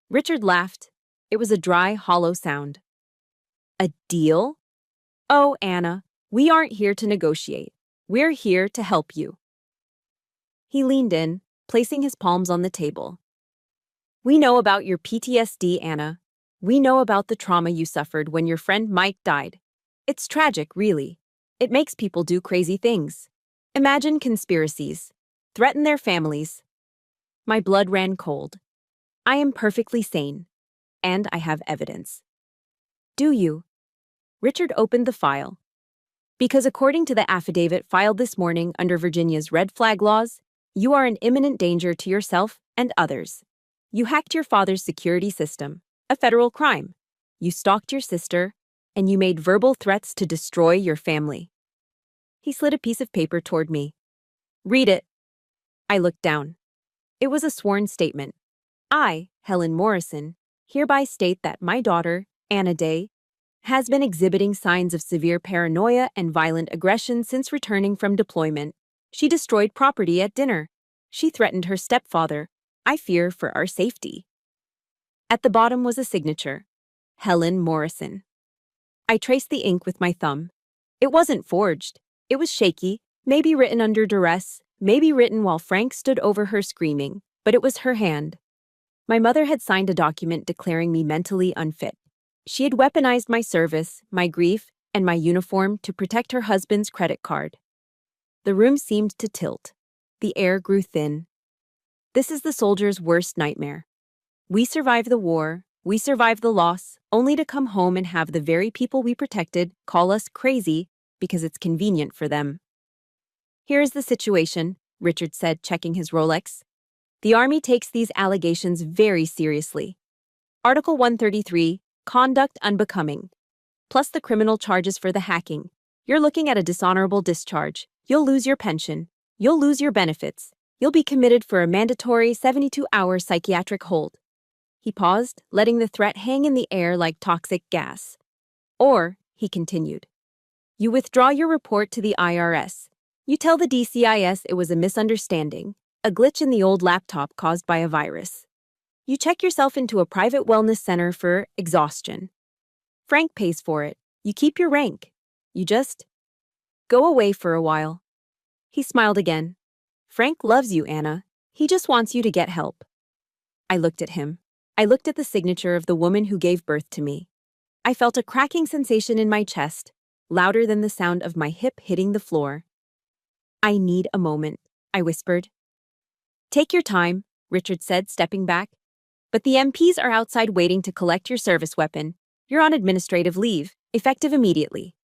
Richard laughed. It was a dry, hollow sound. A deal? Oh, Anna, we aren't here to negotiate. We're here to help you. He leaned in, placing his palms on the table. We know about your PTSD, Anna. We know about the trauma you suffered when your friend Mike died. It's tragic, really. It makes people do crazy things. Imagine conspiracies. Threaten their families. My blood ran cold. I am perfectly sane. And I have evidence. Do you? Richard opened the file. Because according to the affidavit filed this morning under Virginia's red flag laws, you are an imminent danger to yourself and others. You hacked your father's security system, a federal crime. You stalked your sister, and you made verbal threats to destroy your family. He slid a piece of paper toward me. Read it. I looked down. It was a sworn statement. I, Helen Morrison, hereby state that my daughter, Anna Day, has been exhibiting signs of severe paranoia and violent aggression since returning from deployment. She destroyed property at dinner. She threatened her stepfather. I fear for our safety. At the bottom was a signature. Helen Morrison. I traced the ink with my thumb. It wasn't forged. It was shaky, maybe written under duress, maybe written while Frank stood over her screaming, but it was her hand. My mother had signed a document declaring me mentally unfit. She had weaponized my service, my grief, and my uniform to protect her husband's credit card. The room seemed to tilt. The air grew thin. This is the soldier's worst nightmare. We survive the war, we survive the loss, only to come home and have the very people we protected call us crazy because it's convenient for them. Here is the situation, Richard said, checking his Rolex. The Army takes these allegations very seriously. Article 133, conduct unbecoming. Plus the criminal charges for the hacking. You're looking at a dishonorable discharge. You'll lose your pension. You'll lose your benefits. You'll be committed for a mandatory 72-hour psychiatric hold. He paused, letting the threat hang in the air like toxic gas. Or, he continued, you withdraw your report to the IRS. You tell the DCIS it was a misunderstanding, a glitch in the old laptop caused by a virus. You check yourself into a private wellness center for exhaustion. Frank pays for it. You keep your rank. You just go away for a while. He smiled again. Frank loves you, Anna. He just wants you to get help. I looked at him. I looked at the signature of the woman who gave birth to me. I felt a cracking sensation in my chest, louder than the sound of my hip hitting the floor. I need a moment, I whispered. Take your time, Richard said, stepping back. But the MPs are outside waiting to collect your service weapon. You're on administrative leave, effective immediately.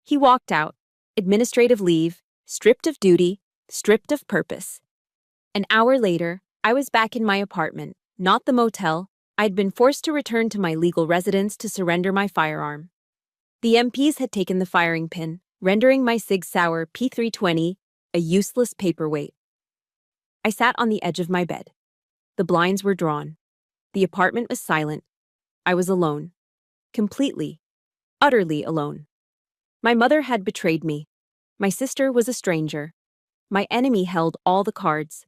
He walked out. Administrative leave, stripped of duty, stripped of purpose. An hour later, I was back in my apartment, not the motel. I'd been forced to return to my legal residence to surrender my firearm. The MPs had taken the firing pin, rendering my Sig Sauer P320 a useless paperweight. I sat on the edge of my bed. The blinds were drawn. The apartment was silent. I was alone. Completely, utterly alone. My mother had betrayed me. My sister was a stranger. My enemy held all the cards.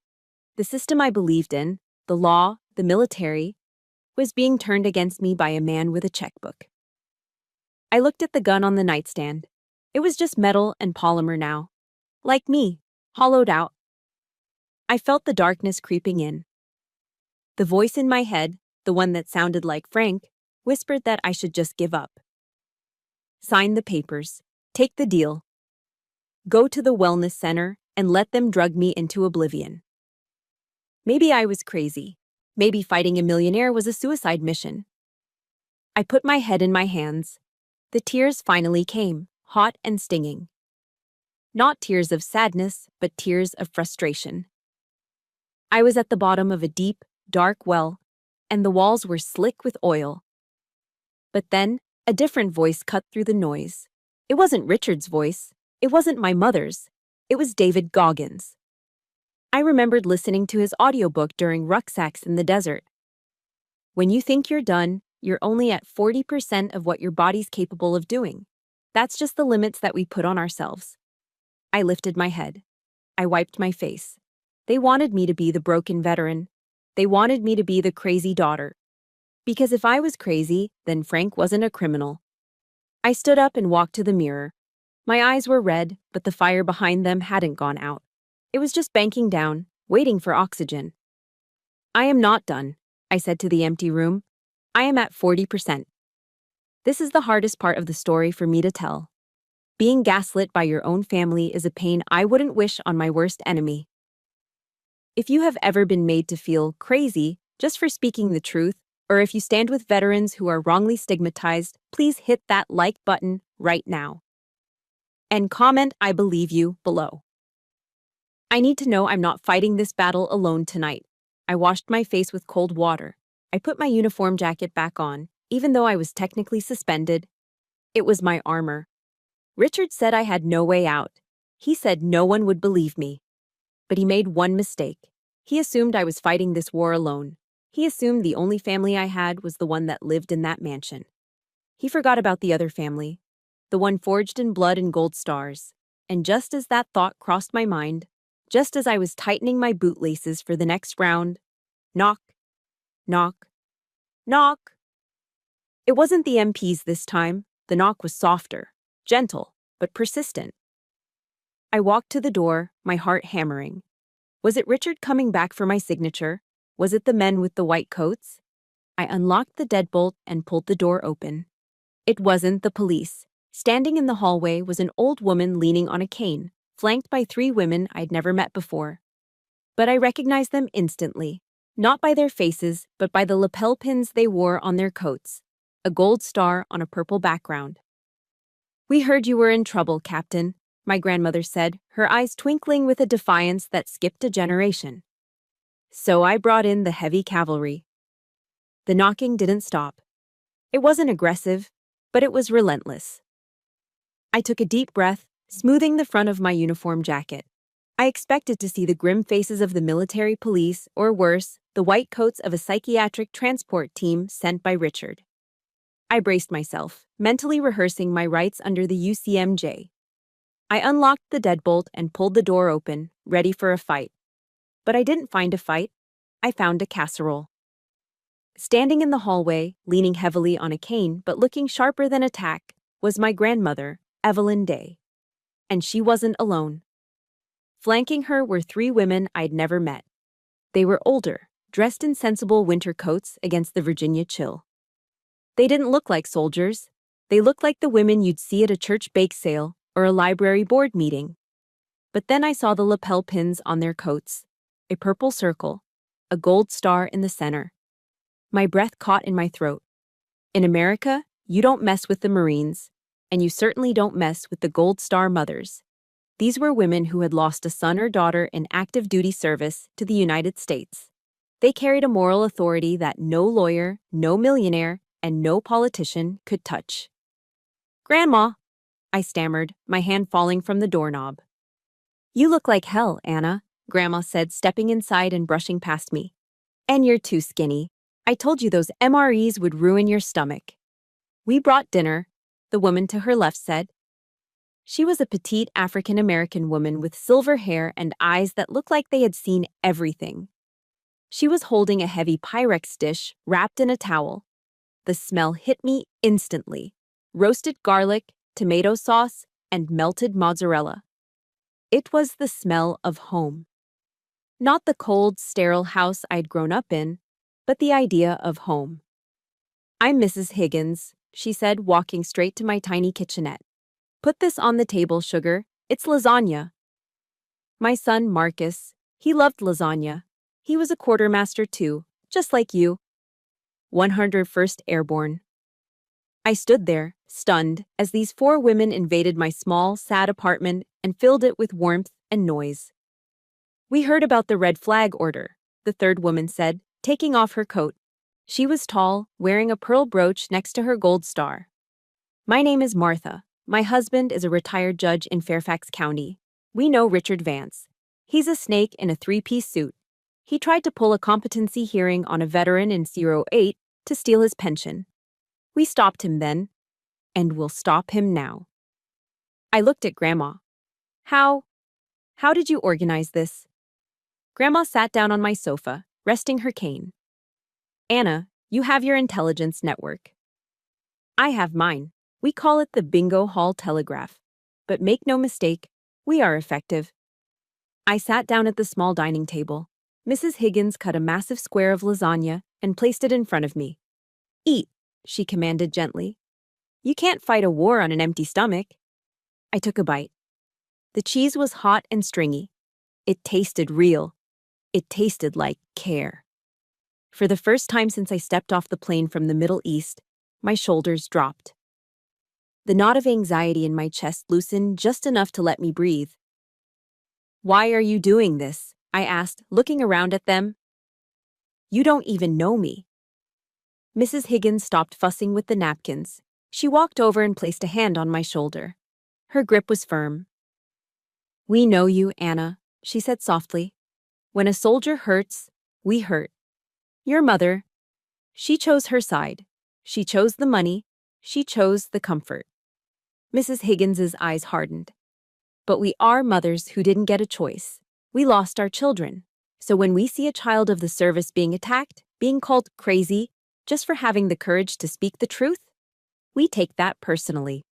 The system I believed in, the law, the military, was being turned against me by a man with a checkbook. I looked at the gun on the nightstand. It was just metal and polymer now. Like me, hollowed out. I felt the darkness creeping in. The voice in my head, the one that sounded like Frank, whispered that I should just give up. Sign the papers. Take the deal. Go to the wellness center and let them drug me into oblivion. Maybe I was crazy. Maybe fighting a millionaire was a suicide mission. I put my head in my hands. The tears finally came, hot and stinging. Not tears of sadness, but tears of frustration. I was at the bottom of a deep, dark well, and the walls were slick with oil. But then, a different voice cut through the noise. It wasn't Richard's voice. It wasn't my mother's. It was David Goggins. I remembered listening to his audiobook during rucksacks in the desert. When you think you're done, you're only at 40% of what your body's capable of doing. That's just the limits that we put on ourselves. I lifted my head. I wiped my face. They wanted me to be the broken veteran. They wanted me to be the crazy daughter. Because if I was crazy, then Frank wasn't a criminal. I stood up and walked to the mirror. My eyes were red, but the fire behind them hadn't gone out. It was just banking down, waiting for oxygen. I am not done, I said to the empty room. I am at 40%. This is the hardest part of the story for me to tell. Being gaslit by your own family is a pain I wouldn't wish on my worst enemy. If you have ever been made to feel crazy just for speaking the truth, or if you stand with veterans who are wrongly stigmatized, please hit that like button right now. And comment "I believe you" below. I need to know I'm not fighting this battle alone tonight. I washed my face with cold water. I put my uniform jacket back on, even though I was technically suspended. It was my armor. Richard said I had no way out. He said no one would believe me. But he made one mistake. He assumed I was fighting this war alone. He assumed the only family I had was the one that lived in that mansion. He forgot about the other family, the one forged in blood and gold stars. And just as that thought crossed my mind, just as I was tightening my bootlaces for the next round, knock, knock, knock. It wasn't the MPs this time. The knock was softer, gentle, but persistent. I walked to the door, my heart hammering. Was it Richard coming back for my signature? Was it the men with the white coats? I unlocked the deadbolt and pulled the door open. It wasn't the police. Standing in the hallway was an old woman leaning on a cane, flanked by 3 women I'd never met before. But I recognized them instantly, not by their faces, but by the lapel pins they wore on their coats, a gold star on a purple background. "We heard you were in trouble, Captain," my grandmother said, her eyes twinkling with a defiance that skipped a generation. So I brought in the heavy cavalry. The knocking didn't stop. It wasn't aggressive, but it was relentless. I took a deep breath, smoothing the front of my uniform jacket. I expected to see the grim faces of the military police, or worse, the white coats of a psychiatric transport team sent by Richard. I braced myself, mentally rehearsing my rights under the UCMJ. I unlocked the deadbolt and pulled the door open, ready for a fight. But I didn't find a fight. I found a casserole. Standing in the hallway, leaning heavily on a cane but looking sharper than a tack, was my grandmother, Evelyn Day. And she wasn't alone. Flanking her were 3 women I'd never met. They were older, dressed in sensible winter coats against the Virginia chill. They didn't look like soldiers. They looked like the women you'd see at a church bake sale or a library board meeting. But then I saw the lapel pins on their coats, a purple circle, a gold star in the center. My breath caught in my throat. In America, you don't mess with the Marines, and you certainly don't mess with the Gold Star mothers. These were women who had lost a son or daughter in active duty service to the United States. They carried a moral authority that no lawyer, no millionaire, and no politician could touch. "Grandma," I stammered, my hand falling from the doorknob. "You look like hell, Anna," Grandma said, stepping inside and brushing past me. "And you're too skinny. I told you those MREs would ruin your stomach." "We brought dinner," the woman to her left said. She was a petite African-American woman with silver hair and eyes that looked like they had seen everything. She was holding a heavy Pyrex dish wrapped in a towel. The smell hit me instantly. Roasted garlic, tomato sauce, and melted mozzarella. It was the smell of home. Not the cold, sterile house I'd grown up in, but the idea of home. "I'm Mrs. Higgins," she said, walking straight to my tiny kitchenette. "Put this on the table, sugar. It's lasagna." My son, Marcus, he loved lasagna. He was a quartermaster too, just like you. 101st Airborne. I stood there, stunned, as these 4 women invaded my small, sad apartment and filled it with warmth and noise. "We heard about the red flag order," the 3rd woman said, taking off her coat. She was tall, wearing a pearl brooch next to her gold star. "My name is Martha. My husband is a retired judge in Fairfax County. We know Richard Vance. He's a snake in a 3-piece suit. He tried to pull a competency hearing on a veteran in '08 to steal his pension. We stopped him then, and we'll stop him now." I looked at Grandma. How did you organize this?" Grandma sat down on my sofa, resting her cane. "Anna, you have your intelligence network. I have mine. We call it the Bingo Hall Telegraph. But make no mistake, we are effective." I sat down at the small dining table. Mrs. Higgins cut a massive square of lasagna and placed it in front of me. "Eat," she commanded gently. "You can't fight a war on an empty stomach." I took a bite. The cheese was hot and stringy. It tasted real. It tasted like care. For the first time since I stepped off the plane from the Middle East, my shoulders dropped. The knot of anxiety in my chest loosened just enough to let me breathe. "Why are you doing this?" I asked, looking around at them. "You don't even know me." Mrs. Higgins stopped fussing with the napkins. She walked over and placed a hand on my shoulder. Her grip was firm. "We know you, Anna," she said softly. "When a soldier hurts, we hurt. Your mother, she chose her side. She chose the money, She chose the comfort. Mrs. Higgins's eyes hardened. But we are mothers who didn't get a choice. We lost our children. So when we see a child of the service being attacked, being called crazy, just for having the courage to speak the truth, we take that personally.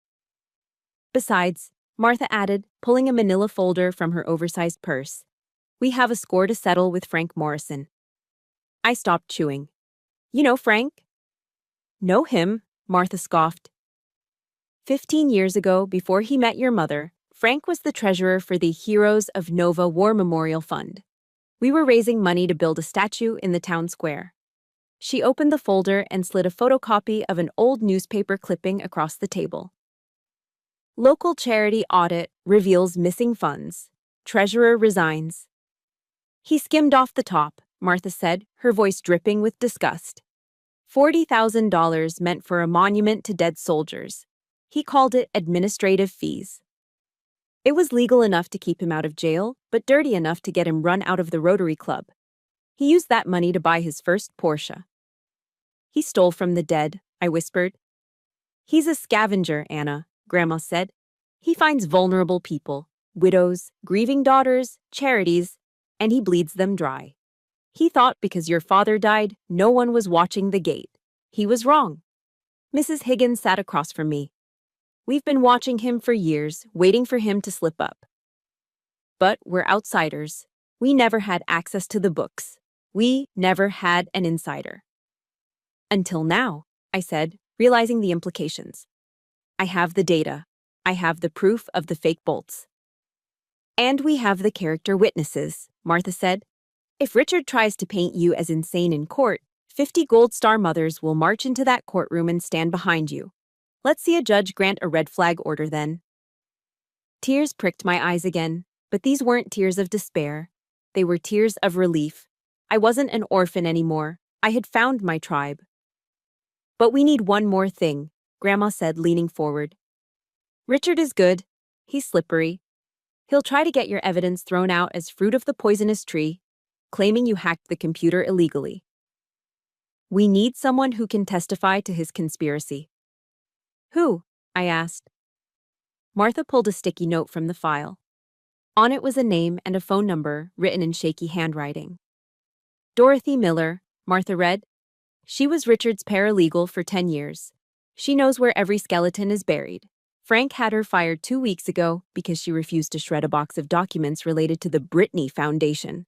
Besides, Martha added, pulling a manila folder from her oversized purse, we have a score to settle with Frank Morrison. I stopped chewing. You know Frank? Know him, Martha scoffed. 15 years ago, before he met your mother, Frank was the treasurer for the Heroes of Nova War Memorial Fund. We were raising money to build a statue in the town square. She opened the folder and slid a photocopy of an old newspaper clipping across the table. Local charity audit reveals missing funds. Treasurer resigns. He skimmed off the top, Martha said, her voice dripping with disgust. $40,000 meant for a monument to dead soldiers. He called it administrative fees. It was legal enough to keep him out of jail, but dirty enough to get him run out of the Rotary Club. He used that money to buy his first Porsche. He stole from the dead, I whispered. He's a scavenger, Anna, Grandma said. He finds vulnerable people, widows, grieving daughters, charities, and he bleeds them dry. He thought because your father died, no one was watching the gate. He was wrong. Mrs. Higgins sat across from me. We've been watching him for years, waiting for him to slip up. But we're outsiders. We never had access to the books. We never had an insider. Until now, I said, realizing the implications. I have the data. I have the proof of the fake bolts. And we have the character witnesses, Martha said. If Richard tries to paint you as insane in court, 50 Gold Star mothers will march into that courtroom and stand behind you. Let's see a judge grant a red flag order then. Tears pricked my eyes again, but these weren't tears of despair. They were tears of relief. I wasn't an orphan anymore. I had found my tribe. But we need one more thing, Grandma said, leaning forward. Richard is good. He's slippery. He'll try to get your evidence thrown out as fruit of the poisonous tree, claiming you hacked the computer illegally. We need someone who can testify to his conspiracy. Who? I asked. Martha pulled a sticky note from the file. On it was a name and a phone number written in shaky handwriting. Dorothy Miller, Martha read. She was Richard's paralegal for 10 years. She knows where every skeleton is buried. Frank had her fired 2 weeks ago because she refused to shred a box of documents related to the Brittany Foundation.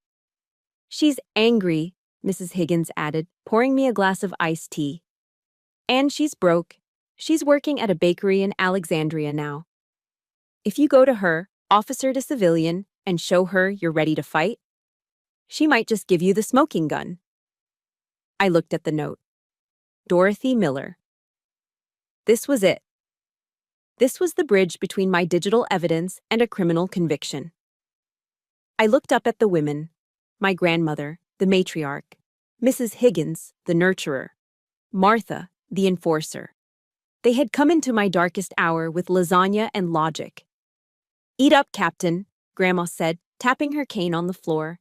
She's angry, Mrs. Higgins added, pouring me a glass of iced tea. And she's broke. She's working at a bakery in Alexandria now. If you go to her, officer to civilian, and show her you're ready to fight, she might just give you the smoking gun. I looked at the note. Dorothy Miller. This was it. This was the bridge between my digital evidence and a criminal conviction. I looked up at the women. My grandmother, the matriarch. Mrs. Higgins, the nurturer. Martha, the enforcer. They had come into my darkest hour with lasagna and logic. Eat up, Captain, Grandma said, tapping her cane on the floor.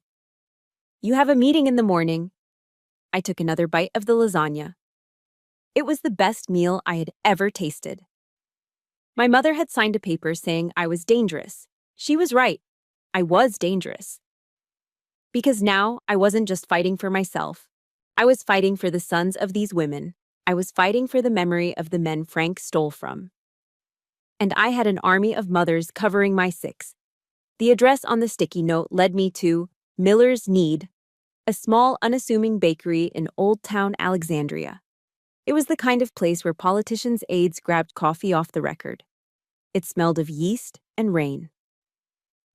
You have a meeting in the morning. I took another bite of the lasagna. It was the best meal I had ever tasted. My mother had signed a paper saying I was dangerous. She was right. I was dangerous. Because now I wasn't just fighting for myself. I was fighting for the sons of these women. I was fighting for the memory of the men Frank stole from. And I had an army of mothers covering my 6. The address on the sticky note led me to Miller's Need, a small, unassuming bakery in Old Town Alexandria. It was the kind of place where politicians' aides grabbed coffee off the record. It smelled of yeast and rain.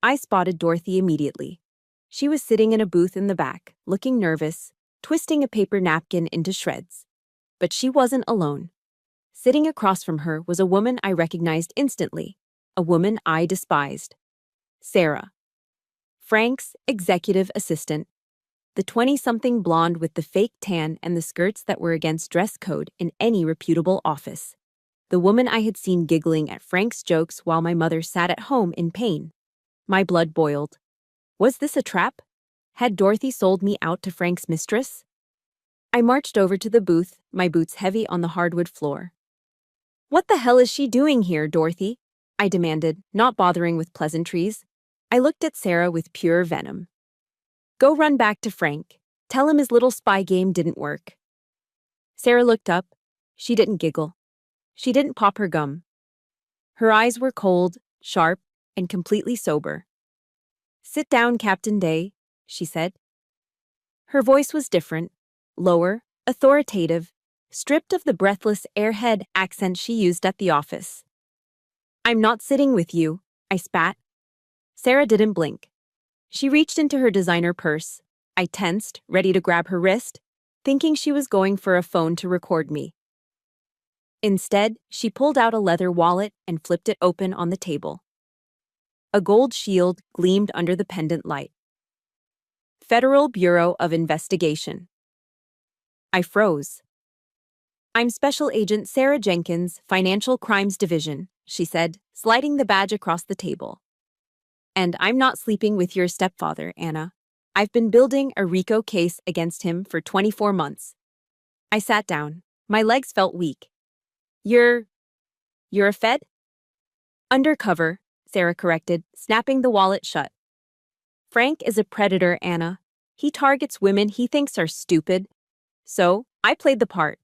I spotted Dorothy immediately. She was sitting in a booth in the back, looking nervous, twisting a paper napkin into shreds. But she wasn't alone. Sitting across from her was a woman I recognized instantly, a woman I despised. Sarah. Frank's executive assistant. The 20-something blonde with the fake tan and the skirts that were against dress code in any reputable office. The woman I had seen giggling at Frank's jokes while my mother sat at home in pain. My blood boiled. Was this a trap? Had Dorothy sold me out to Frank's mistress? I marched over to the booth, my boots heavy on the hardwood floor. What the hell is she doing here, Dorothy? I demanded, not bothering with pleasantries. I looked at Sarah with pure venom. Go run back to Frank. Tell him his little spy game didn't work. Sarah looked up. She didn't giggle. She didn't pop her gum. Her eyes were cold, sharp, and completely sober. Sit down, Captain Day, she said. Her voice was different, lower, authoritative, stripped of the breathless airhead accent she used at the office. I'm not sitting with you, I spat. Sarah didn't blink. She reached into her designer purse. I tensed, ready to grab her wrist, thinking she was going for a phone to record me. Instead, she pulled out a leather wallet and flipped it open on the table. A gold shield gleamed under the pendant light. Federal Bureau of Investigation. I froze. I'm Special Agent Sarah Jenkins, Financial Crimes Division, she said, sliding the badge across the table. And I'm not sleeping with your stepfather, Anna. I've been building a RICO case against him for 24 months. I sat down. My legs felt weak. You're a Fed? Undercover, Sarah corrected, snapping the wallet shut. Frank is a predator, Anna. He targets women he thinks are stupid. So, I played the part.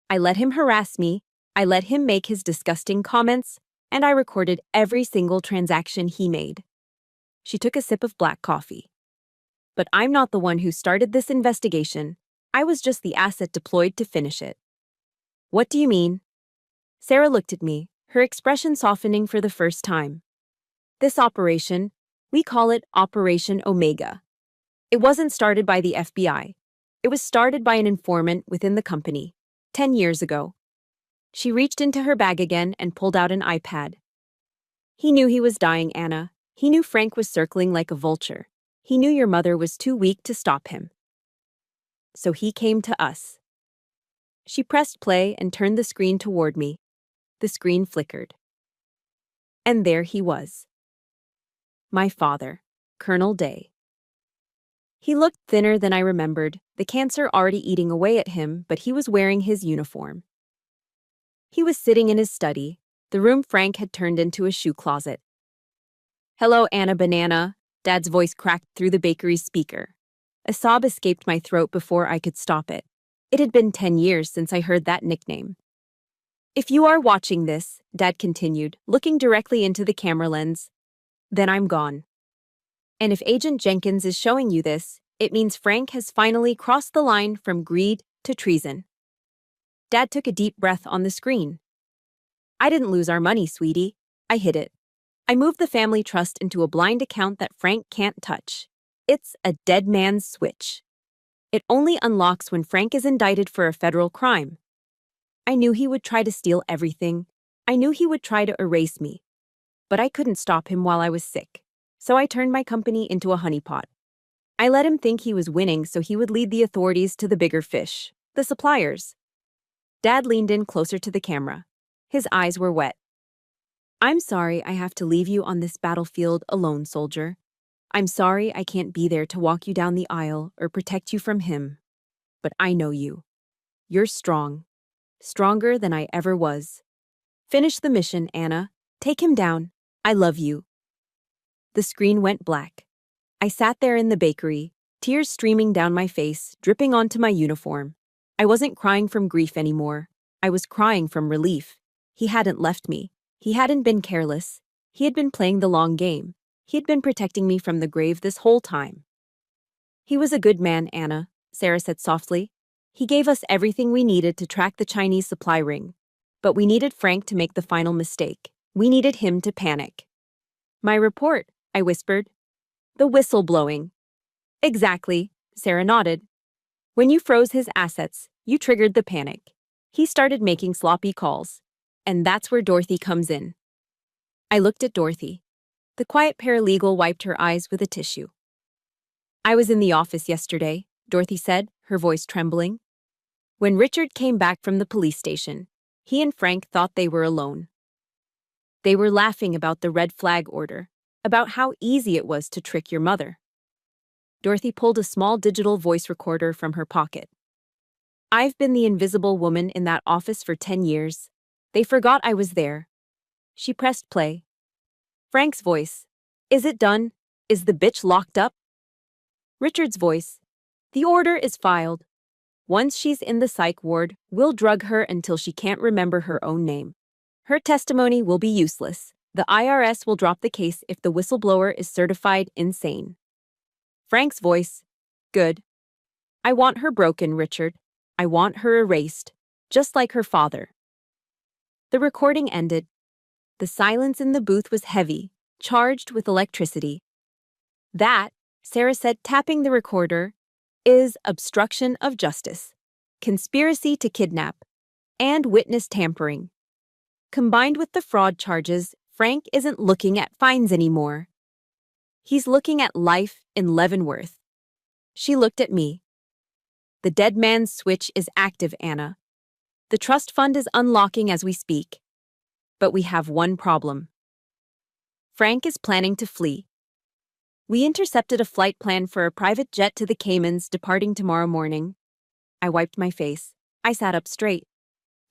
I let him harass me, I let him make his disgusting comments, and I recorded every single transaction he made. She took a sip of black coffee. But I'm not the one who started this investigation. I was just the asset deployed to finish it. What do you mean? Sarah looked at me, her expression softening for the first time. This operation, we call it Operation Omega. It wasn't started by the FBI. It was started by an informant within the company, 10 years ago. She reached into her bag again and pulled out an iPad. He knew he was dying, Anna. He knew Frank was circling like a vulture. He knew your mother was too weak to stop him. So he came to us. She pressed play and turned the screen toward me. The screen flickered. And there he was. My father, Colonel Day. He looked thinner than I remembered, the cancer already eating away at him, but he was wearing his uniform. He was sitting in his study, the room Frank had turned into a shoe closet. Hello, Anna Banana, Dad's voice cracked through the bakery's speaker. A sob escaped my throat before I could stop it. It had been 10 years since I heard that nickname. If you are watching this, Dad continued, looking directly into the camera lens, then I'm gone. And if Agent Jenkins is showing you this, it means Frank has finally crossed the line from greed to treason. Dad took a deep breath on the screen. I didn't lose our money, sweetie. I hid it. I moved the family trust into a blind account that Frank can't touch. It's a dead man's switch. It only unlocks when Frank is indicted for a federal crime. I knew he would try to steal everything. I knew he would try to erase me. But I couldn't stop him while I was sick. So I turned my company into a honeypot. I let him think he was winning so he would lead the authorities to the bigger fish, the suppliers. Dad leaned in closer to the camera. His eyes were wet. I'm sorry I have to leave you on this battlefield alone, soldier. I'm sorry I can't be there to walk you down the aisle or protect you from him. But I know you. You're strong. Stronger than I ever was. Finish the mission, Anna. Take him down. I love you. The screen went black. I sat there in the bakery, tears streaming down my face, dripping onto my uniform. I wasn't crying from grief anymore. I was crying from relief. He hadn't left me. He hadn't been careless. He had been playing the long game. He had been protecting me from the grave this whole time. He was a good man, Anna, Sarah said softly. He gave us everything we needed to track the Chinese supply ring. But we needed Frank to make the final mistake. We needed him to panic. My report, I whispered. The whistleblowing. Exactly, Sarah nodded. When you froze his assets, you triggered the panic. He started making sloppy calls. And that's where Dorothy comes in. I looked at Dorothy. The quiet paralegal wiped her eyes with a tissue. I was in the office yesterday, Dorothy said, her voice trembling. When Richard came back from the police station, he and Frank thought they were alone. They were laughing about the red flag order, about how easy it was to trick your mother. Dorothy pulled a small digital voice recorder from her pocket. I've been the invisible woman in that office for 10 years. They forgot I was there. She pressed play. Frank's voice. Is it done? Is the bitch locked up? Richard's voice. The order is filed. Once she's in the psych ward, we'll drug her until she can't remember her own name. Her testimony will be useless. The IRS will drop the case if the whistleblower is certified insane. Frank's voice. Good. I want her broken, Richard. I want her erased, just like her father. The recording ended. The silence in the booth was heavy, charged with electricity. That, Sarah said, tapping the recorder, is obstruction of justice, conspiracy to kidnap, and witness tampering. Combined with the fraud charges, Frank isn't looking at fines anymore. He's looking at life in Leavenworth. She looked at me. The dead man's switch is active, Anna. The trust fund is unlocking as we speak. But we have one problem. Frank is planning to flee. We intercepted a flight plan for a private jet to the Caymans departing tomorrow morning. I wiped my face. I sat up straight.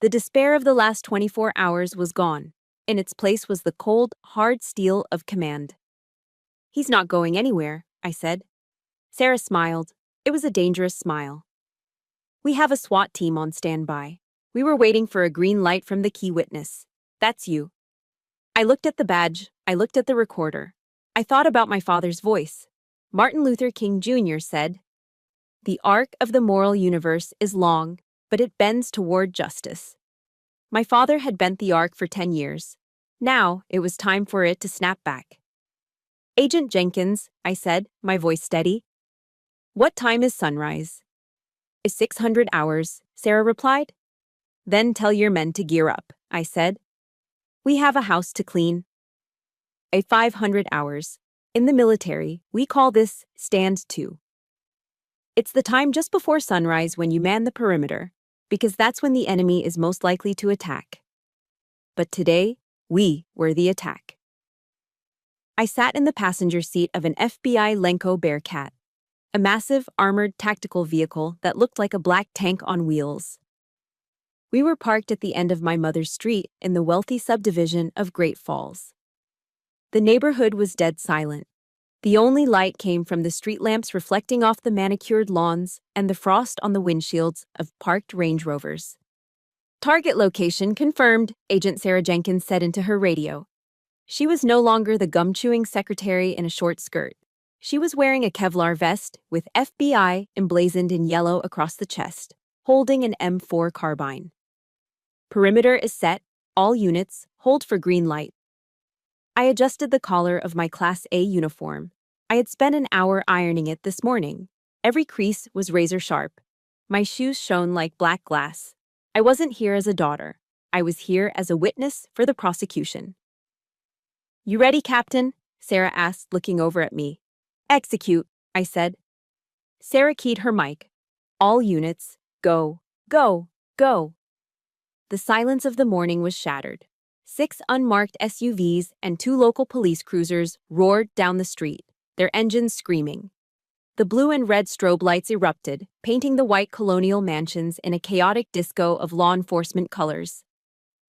The despair of the last 24 hours was gone. In its place was the cold, hard steel of command. He's not going anywhere, I said. Sarah smiled. It was a dangerous smile. We have a SWAT team on standby. We were waiting for a green light from the key witness. That's you. I looked at the badge. I looked at the recorder. I thought about my father's voice. Martin Luther King Jr. said, "The arc of the moral universe is long, but it bends toward justice." My father had bent the arc for 10 years. Now it was time for it to snap back. Agent Jenkins, I said, my voice steady. What time is sunrise? Is 600 hours, Sarah replied. Then tell your men to gear up, I said. We have a house to clean. 500 hours. In the military, we call this stand to. It's the time just before sunrise when you man the perimeter, because that's when the enemy is most likely to attack. But today, we were the attack. I sat in the passenger seat of an FBI Lenco Bearcat, a massive, armored tactical vehicle that looked like a black tank on wheels. We were parked at the end of my mother's street in the wealthy subdivision of Great Falls. The neighborhood was dead silent. The only light came from the street lamps reflecting off the manicured lawns and the frost on the windshields of parked Range Rovers. Target location confirmed, Agent Sarah Jenkins said into her radio. She was no longer the gum-chewing secretary in a short skirt. She was wearing a Kevlar vest with FBI emblazoned in yellow across the chest, holding an M4 carbine. Perimeter is set. All units, hold for green light. I adjusted the collar of my Class A uniform. I had spent an hour ironing it this morning. Every crease was razor sharp. My shoes shone like black glass. I wasn't here as a daughter. I was here as a witness for the prosecution. You ready, Captain? Sarah asked, looking over at me. Execute, I said. Sarah keyed her mic. All units, go, go, go. The silence of the morning was shattered. 6 unmarked SUVs and 2 local police cruisers roared down the street, their engines screaming. The blue and red strobe lights erupted, painting the white colonial mansions in a chaotic disco of law enforcement colors.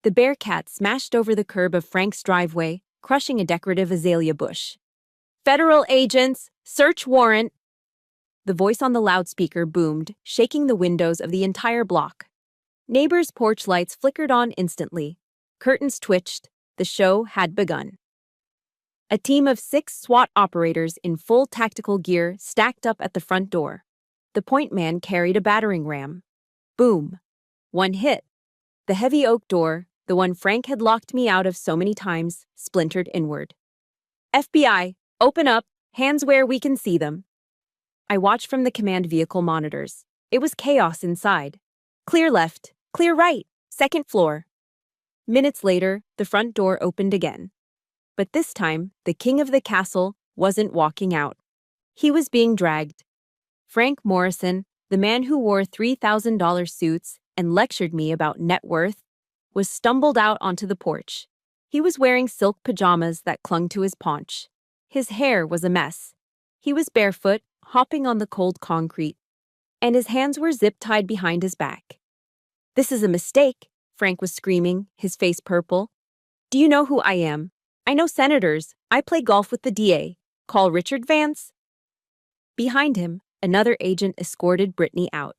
The Bearcat smashed over the curb of Frank's driveway, crushing a decorative azalea bush. Federal agents, search warrant! The voice on the loudspeaker boomed, shaking the windows of the entire block. Neighbors' porch lights flickered on instantly. Curtains twitched. The show had begun. A team of 6 SWAT operators in full tactical gear stacked up at the front door. The point man carried a battering ram. Boom. One hit. The heavy oak door, the one Frank had locked me out of so many times, splintered inward. FBI, open up, hands where we can see them. I watched from the command vehicle monitors. It was chaos inside. Clear left, clear right, second floor. Minutes later, the front door opened again. But this time, the king of the castle wasn't walking out. He was being dragged. Frank Morrison, the man who wore $3,000 suits and lectured me about net worth, was stumbled out onto the porch. He was wearing silk pajamas that clung to his paunch. His hair was a mess. He was barefoot, hopping on the cold concrete, and his hands were zip-tied behind his back. This is a mistake, Frank was screaming, his face purple. Do you know who I am? I know senators. I play golf with the DA. Call Richard Vance. Behind him, another agent escorted Brittany out.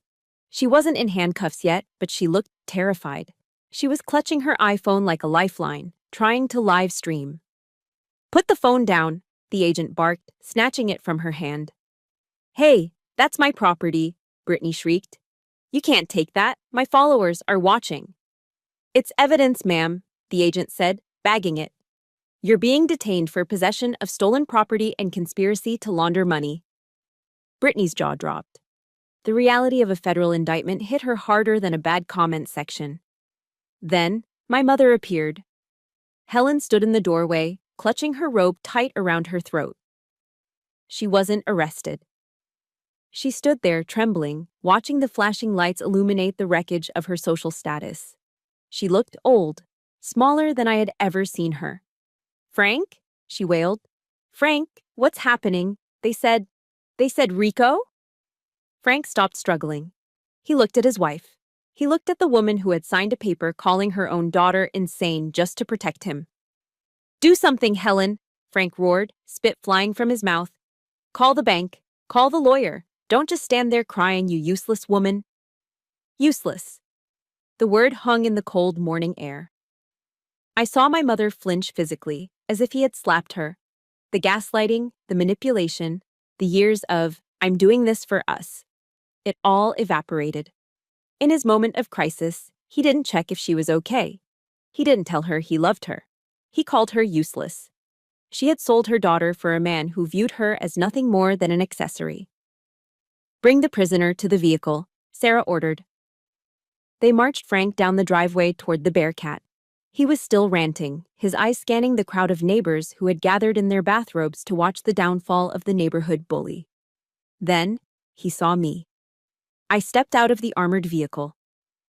She wasn't in handcuffs yet, but she looked terrified. She was clutching her iPhone like a lifeline, trying to live stream. Put the phone down, the agent barked, snatching it from her hand. Hey, that's my property, Brittany shrieked. You can't take that. My followers are watching. It's evidence, ma'am, the agent said, bagging it. You're being detained for possession of stolen property and conspiracy to launder money. Brittany's jaw dropped. The reality of a federal indictment hit her harder than a bad comment section. Then, my mother appeared. Helen stood in the doorway, clutching her robe tight around her throat. She wasn't arrested. She stood there, trembling, watching the flashing lights illuminate the wreckage of her social status. She looked old, smaller than I had ever seen her. Frank? She wailed. Frank, what's happening? They said Rico? Frank stopped struggling. He looked at his wife. He looked at the woman who had signed a paper calling her own daughter insane just to protect him. Do something, Helen, Frank roared, spit flying from his mouth. Call the bank. Call the lawyer. Don't just stand there crying, you useless woman. Useless. The word hung in the cold morning air. I saw my mother flinch physically, as if he had slapped her. The gaslighting, the manipulation, the years of, I'm doing this for us. It all evaporated. In his moment of crisis, he didn't check if she was okay. He didn't tell her he loved her. He called her useless. She had sold her daughter for a man who viewed her as nothing more than an accessory. Bring the prisoner to the vehicle, Sarah ordered. They marched Frank down the driveway toward the Bearcat. He was still ranting, his eyes scanning the crowd of neighbors who had gathered in their bathrobes to watch the downfall of the neighborhood bully. Then, he saw me. I stepped out of the armored vehicle.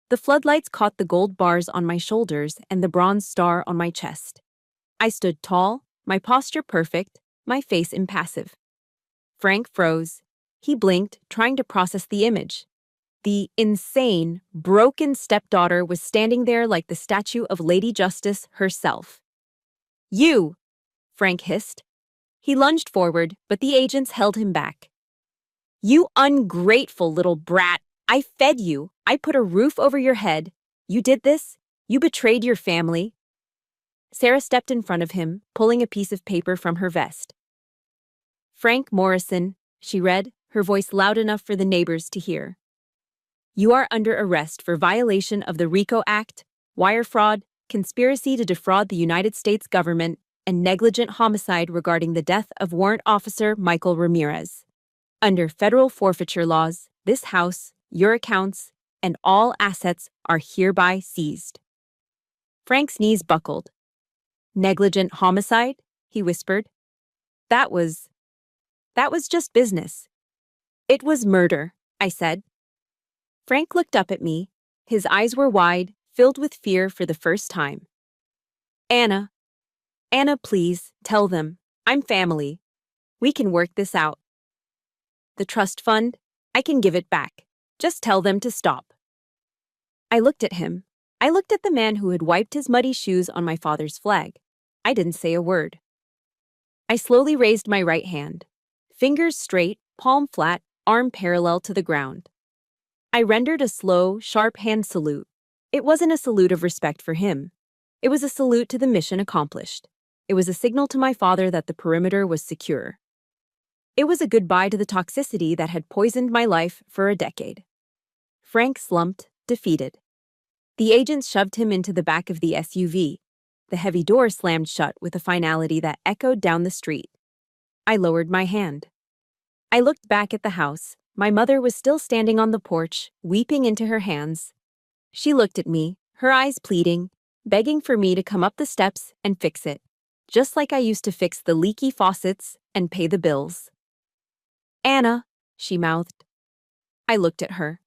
The floodlights caught the gold bars on my shoulders and the bronze star on my chest. I stood tall, my posture perfect, my face impassive. Frank froze. He blinked, trying to process the image. The insane, broken stepdaughter was standing there like the statue of Lady Justice herself. You! Frank hissed. He lunged forward, but the agents held him back. You ungrateful little brat! I fed you. I put a roof over your head. You did this? You betrayed your family. Sarah stepped in front of him, pulling a piece of paper from her vest. Frank Morrison, she read, her voice loud enough for the neighbors to hear. You are under arrest for violation of the RICO Act, wire fraud, conspiracy to defraud the United States government, and negligent homicide regarding the death of Warrant Officer Michael Ramirez. Under federal forfeiture laws, this house, your accounts, and all assets are hereby seized. Frank's knees buckled. Negligent homicide? He whispered. That was just business. It was murder, I said. Frank looked up at me. His eyes were wide, filled with fear for the first time. Anna, please, tell them. I'm family. We can work this out. The trust fund? I can give it back. Just tell them to stop. I looked at him. I looked at the man who had wiped his muddy shoes on my father's flag. I didn't say a word. I slowly raised my right hand. Fingers straight, palm flat, arm parallel to the ground. I rendered a slow, sharp hand salute. It wasn't a salute of respect for him. It was a salute to the mission accomplished. It was a signal to my father that the perimeter was secure. It was a goodbye to the toxicity that had poisoned my life for a decade. Frank slumped, defeated. The agents shoved him into the back of the SUV. The heavy door slammed shut with a finality that echoed down the street. I lowered my hand. I looked back at the house. My mother was still standing on the porch, weeping into her hands. She looked at me, her eyes pleading, begging for me to come up the steps and fix it, just like I used to fix the leaky faucets and pay the bills. Anna, she mouthed. I looked at her.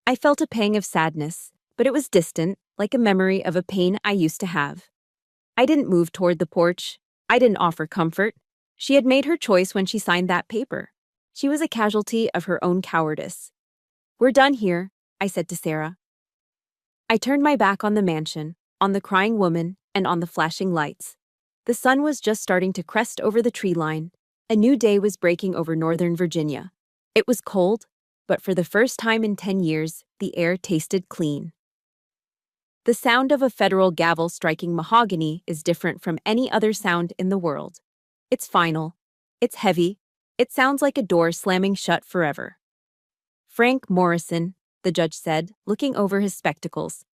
I felt a pang of sadness, but it was distant, like a memory of a pain I used to have. I didn't move toward the porch. I didn't offer comfort. She had made her choice when she signed that paper. She was a casualty of her own cowardice. We're done here, I said to Sarah. I turned my back on the mansion, on the crying woman, and on the flashing lights. The sun was just starting to crest over the tree line. A new day was breaking over Northern Virginia. It was cold, but for the first time in 10 years, the air tasted clean. The sound of a federal gavel striking mahogany is different from any other sound in the world. It's final. It's heavy. It sounds like a door slamming shut forever. Frank Morrison, the judge said, looking over his spectacles.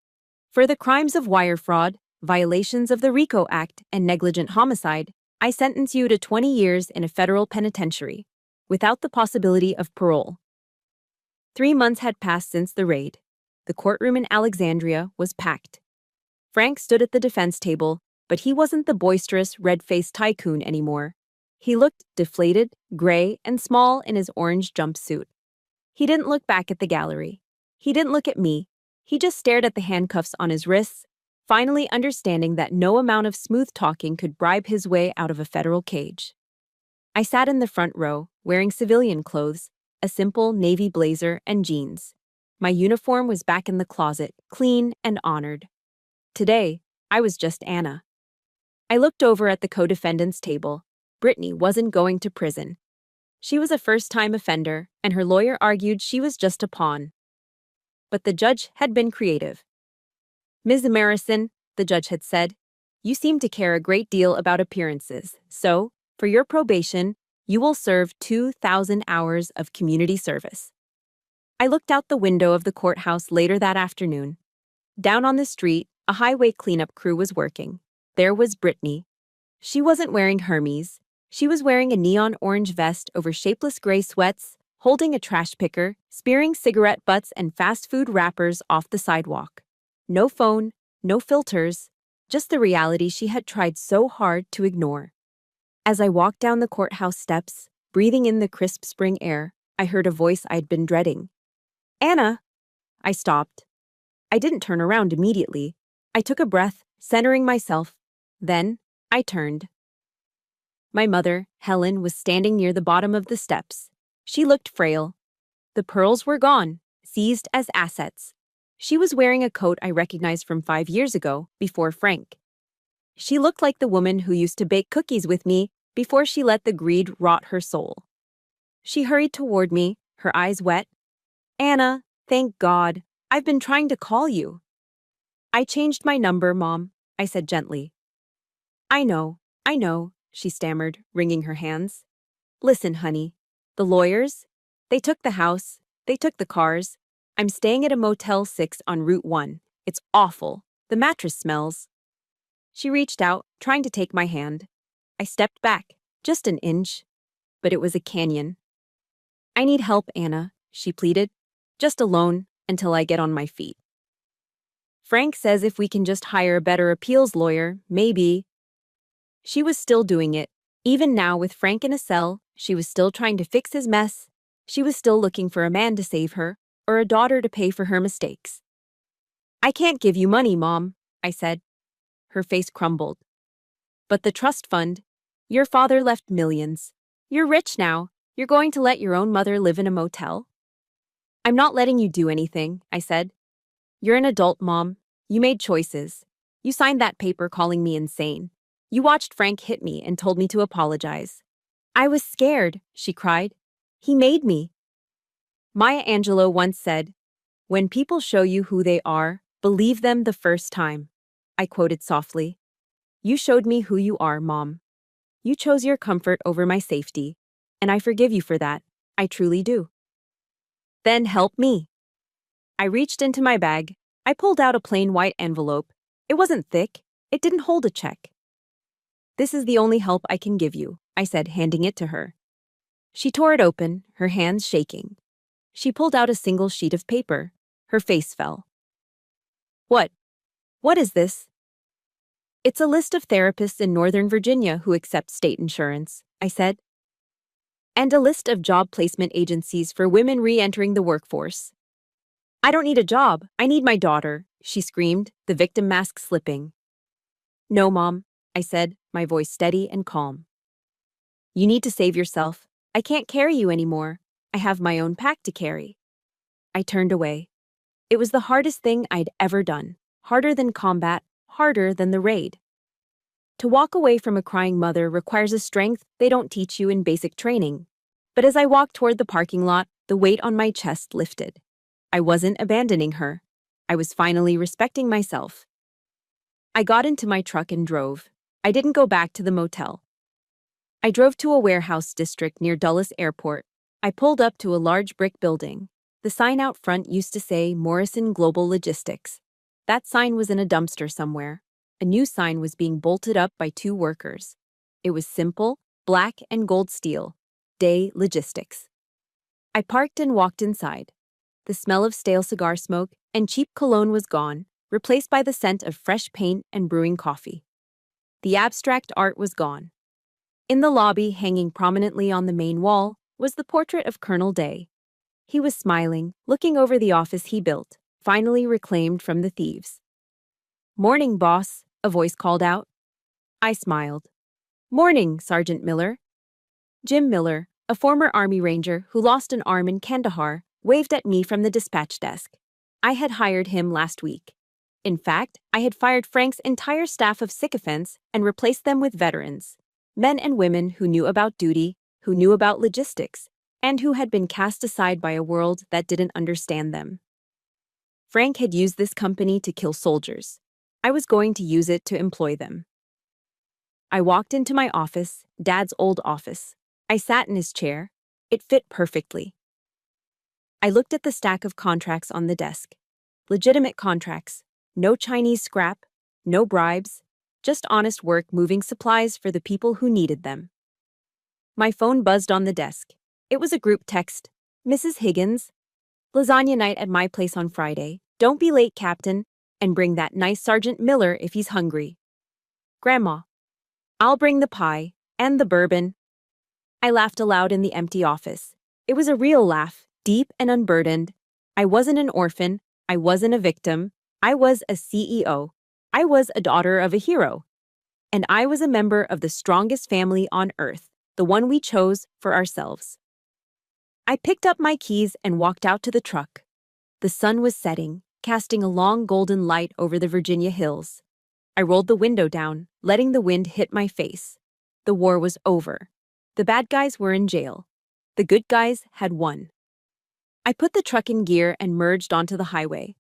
For the crimes of wire fraud, violations of the RICO Act, and negligent homicide, I sentence you to 20 years in a federal penitentiary, without the possibility of parole. 3 months had passed since the raid. The courtroom in Alexandria was packed. Frank stood at the defense table, but he wasn't the boisterous, red-faced tycoon anymore. He looked deflated, gray, and small in his orange jumpsuit. He didn't look back at the gallery. He didn't look at me. He just stared at the handcuffs on his wrists, finally understanding that no amount of smooth talking could bribe his way out of a federal cage. I sat in the front row, wearing civilian clothes, a simple navy blazer and jeans. My uniform was back in the closet, clean and honored. Today, I was just Anna. I looked over at the co-defendant's table. Brittany wasn't going to prison. She was a first-time offender, and her lawyer argued she was just a pawn. But the judge had been creative. Ms. Morrison, the judge had said, you seem to care a great deal about appearances, so, for your probation, you will serve 2,000 hours of community service. I looked out the window of the courthouse later that afternoon. Down on the street, a highway cleanup crew was working. There was Brittany. She wasn't wearing Hermes. She was wearing a neon orange vest over shapeless gray sweats, holding a trash picker, spearing cigarette butts and fast food wrappers off the sidewalk. No phone, no filters, just the reality she had tried so hard to ignore. As I walked down the courthouse steps, breathing in the crisp spring air, I heard a voice I'd been dreading. Anna! I stopped. I didn't turn around immediately. I took a breath, centering myself. Then, I turned. My mother, Helen, was standing near the bottom of the steps. She looked frail. The pearls were gone, seized as assets. She was wearing a coat I recognized from 5 years ago, before Frank. She looked like the woman who used to bake cookies with me before she let the greed rot her soul. She hurried toward me, her eyes wet. Anna, thank God. I've been trying to call you. I changed my number, Mom, I said gently. I know, she stammered, wringing her hands. Listen, honey. The lawyers? They took the house. They took the cars. I'm staying at a Motel 6 on Route 1. It's awful. The mattress smells. She reached out, trying to take my hand. I stepped back, just an inch. But it was a canyon. I need help, Anna, she pleaded. Just a loan, until I get on my feet. Frank says if we can just hire a better appeals lawyer, maybe. She was still doing it. Even now, with Frank in a cell, she was still trying to fix his mess. She was still looking for a man to save her, or a daughter to pay for her mistakes. I can't give you money, Mom, I said. Her face crumbled. But the trust fund, your father left millions. You're rich now. You're going to let your own mother live in a motel? I'm not letting you do anything, I said. You're an adult, Mom. You made choices. You signed that paper calling me insane. You watched Frank hit me and told me to apologize. I was scared, she cried. He made me. Maya Angelou once said, when people show you who they are, believe them the first time. I quoted softly. You showed me who you are, Mom. You chose your comfort over my safety, and I forgive you for that. I truly do. Then help me. I reached into my bag. I pulled out a plain white envelope. It wasn't thick. It didn't hold a check. This is the only help I can give you, I said, handing it to her. She tore it open, her hands shaking. She pulled out a single sheet of paper. Her face fell. What? What is this? It's a list of therapists in Northern Virginia who accept state insurance, I said. And a list of job placement agencies for women re-entering the workforce. I don't need a job. I need my daughter, she screamed, the victim mask slipping. No, Mom, I said, my voice steady and calm. You need to save yourself. I can't carry you anymore. I have my own pack to carry. I turned away. It was the hardest thing I'd ever done. Harder than combat, harder than the raid. To walk away from a crying mother requires a strength they don't teach you in basic training. But as I walked toward the parking lot, the weight on my chest lifted. I wasn't abandoning her. I was finally respecting myself. I got into my truck and drove. I didn't go back to the motel. I drove to a warehouse district near Dulles Airport. I pulled up to a large brick building. The sign out front used to say Morrison Global Logistics. That sign was in a dumpster somewhere. A new sign was being bolted up by 2 workers. It was simple, black and gold steel. Day Logistics. I parked and walked inside. The smell of stale cigar smoke and cheap cologne was gone, replaced by the scent of fresh paint and brewing coffee. The abstract art was gone. In the lobby, hanging prominently on the main wall, was the portrait of Colonel Day. He was smiling, looking over the office he built, finally reclaimed from the thieves. "Morning, boss," a voice called out. I smiled. "Morning, Sergeant Miller." Jim Miller, a former Army Ranger who lost an arm in Kandahar, waved at me from the dispatch desk. I had hired him last week. In fact, I had fired Frank's entire staff of sycophants and replaced them with veterans. Men and women who knew about duty, who knew about logistics, and who had been cast aside by a world that didn't understand them. Frank had used this company to kill soldiers. I was going to use it to employ them. I walked into my office, Dad's old office. I sat in his chair. It fit perfectly. I looked at the stack of contracts on the desk. Legitimate contracts. No Chinese scrap, no bribes, just honest work moving supplies for the people who needed them. My phone buzzed on the desk. It was a group text. "Mrs. Higgins, lasagna night at my place on Friday. Don't be late, Captain, and bring that nice Sergeant Miller if he's hungry. Grandma, I'll bring the pie and the bourbon." I laughed aloud in the empty office. It was a real laugh, deep and unburdened. I wasn't an orphan. I wasn't a victim. I was a CEO. I was a daughter of a hero. And I was a member of the strongest family on earth, the one we chose for ourselves. I picked up my keys and walked out to the truck. The sun was setting, casting a long golden light over the Virginia hills. I rolled the window down, letting the wind hit my face. The war was over. The bad guys were in jail. The good guys had won. I put the truck in gear and merged onto the highway.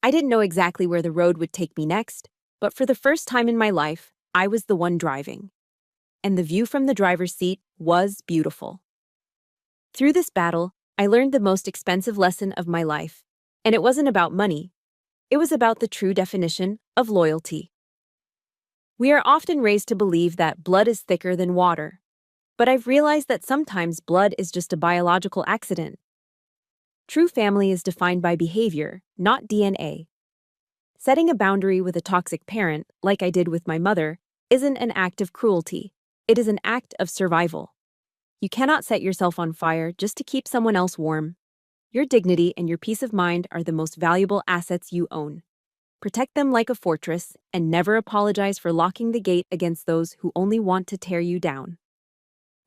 I didn't know exactly where the road would take me next, but for the first time in my life, I was the one driving. And the view from the driver's seat was beautiful. Through this battle, I learned the most expensive lesson of my life, and it wasn't about money. It was about the true definition of loyalty. We are often raised to believe that blood is thicker than water, but I've realized that sometimes blood is just a biological accident. True family is defined by behavior, not DNA. Setting a boundary with a toxic parent, like I did with my mother, isn't an act of cruelty. It is an act of survival. You cannot set yourself on fire just to keep someone else warm. Your dignity and your peace of mind are the most valuable assets you own. Protect them like a fortress and never apologize for locking the gate against those who only want to tear you down.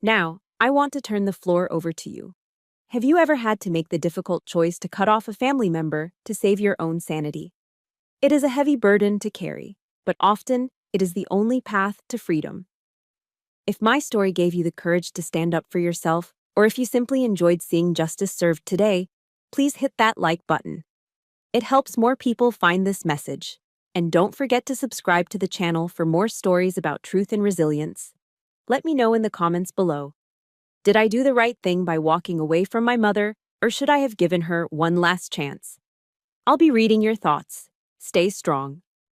Now, I want to turn the floor over to you. Have you ever had to make the difficult choice to cut off a family member to save your own sanity? It is a heavy burden to carry, but often it is the only path to freedom. If my story gave you the courage to stand up for yourself, or if you simply enjoyed seeing justice served today, please hit that like button. It helps more people find this message. And don't forget to subscribe to the channel for more stories about truth and resilience. Let me know in the comments below. Did I do the right thing by walking away from my mother, or should I have given her one last chance? I'll be reading your thoughts. Stay strong.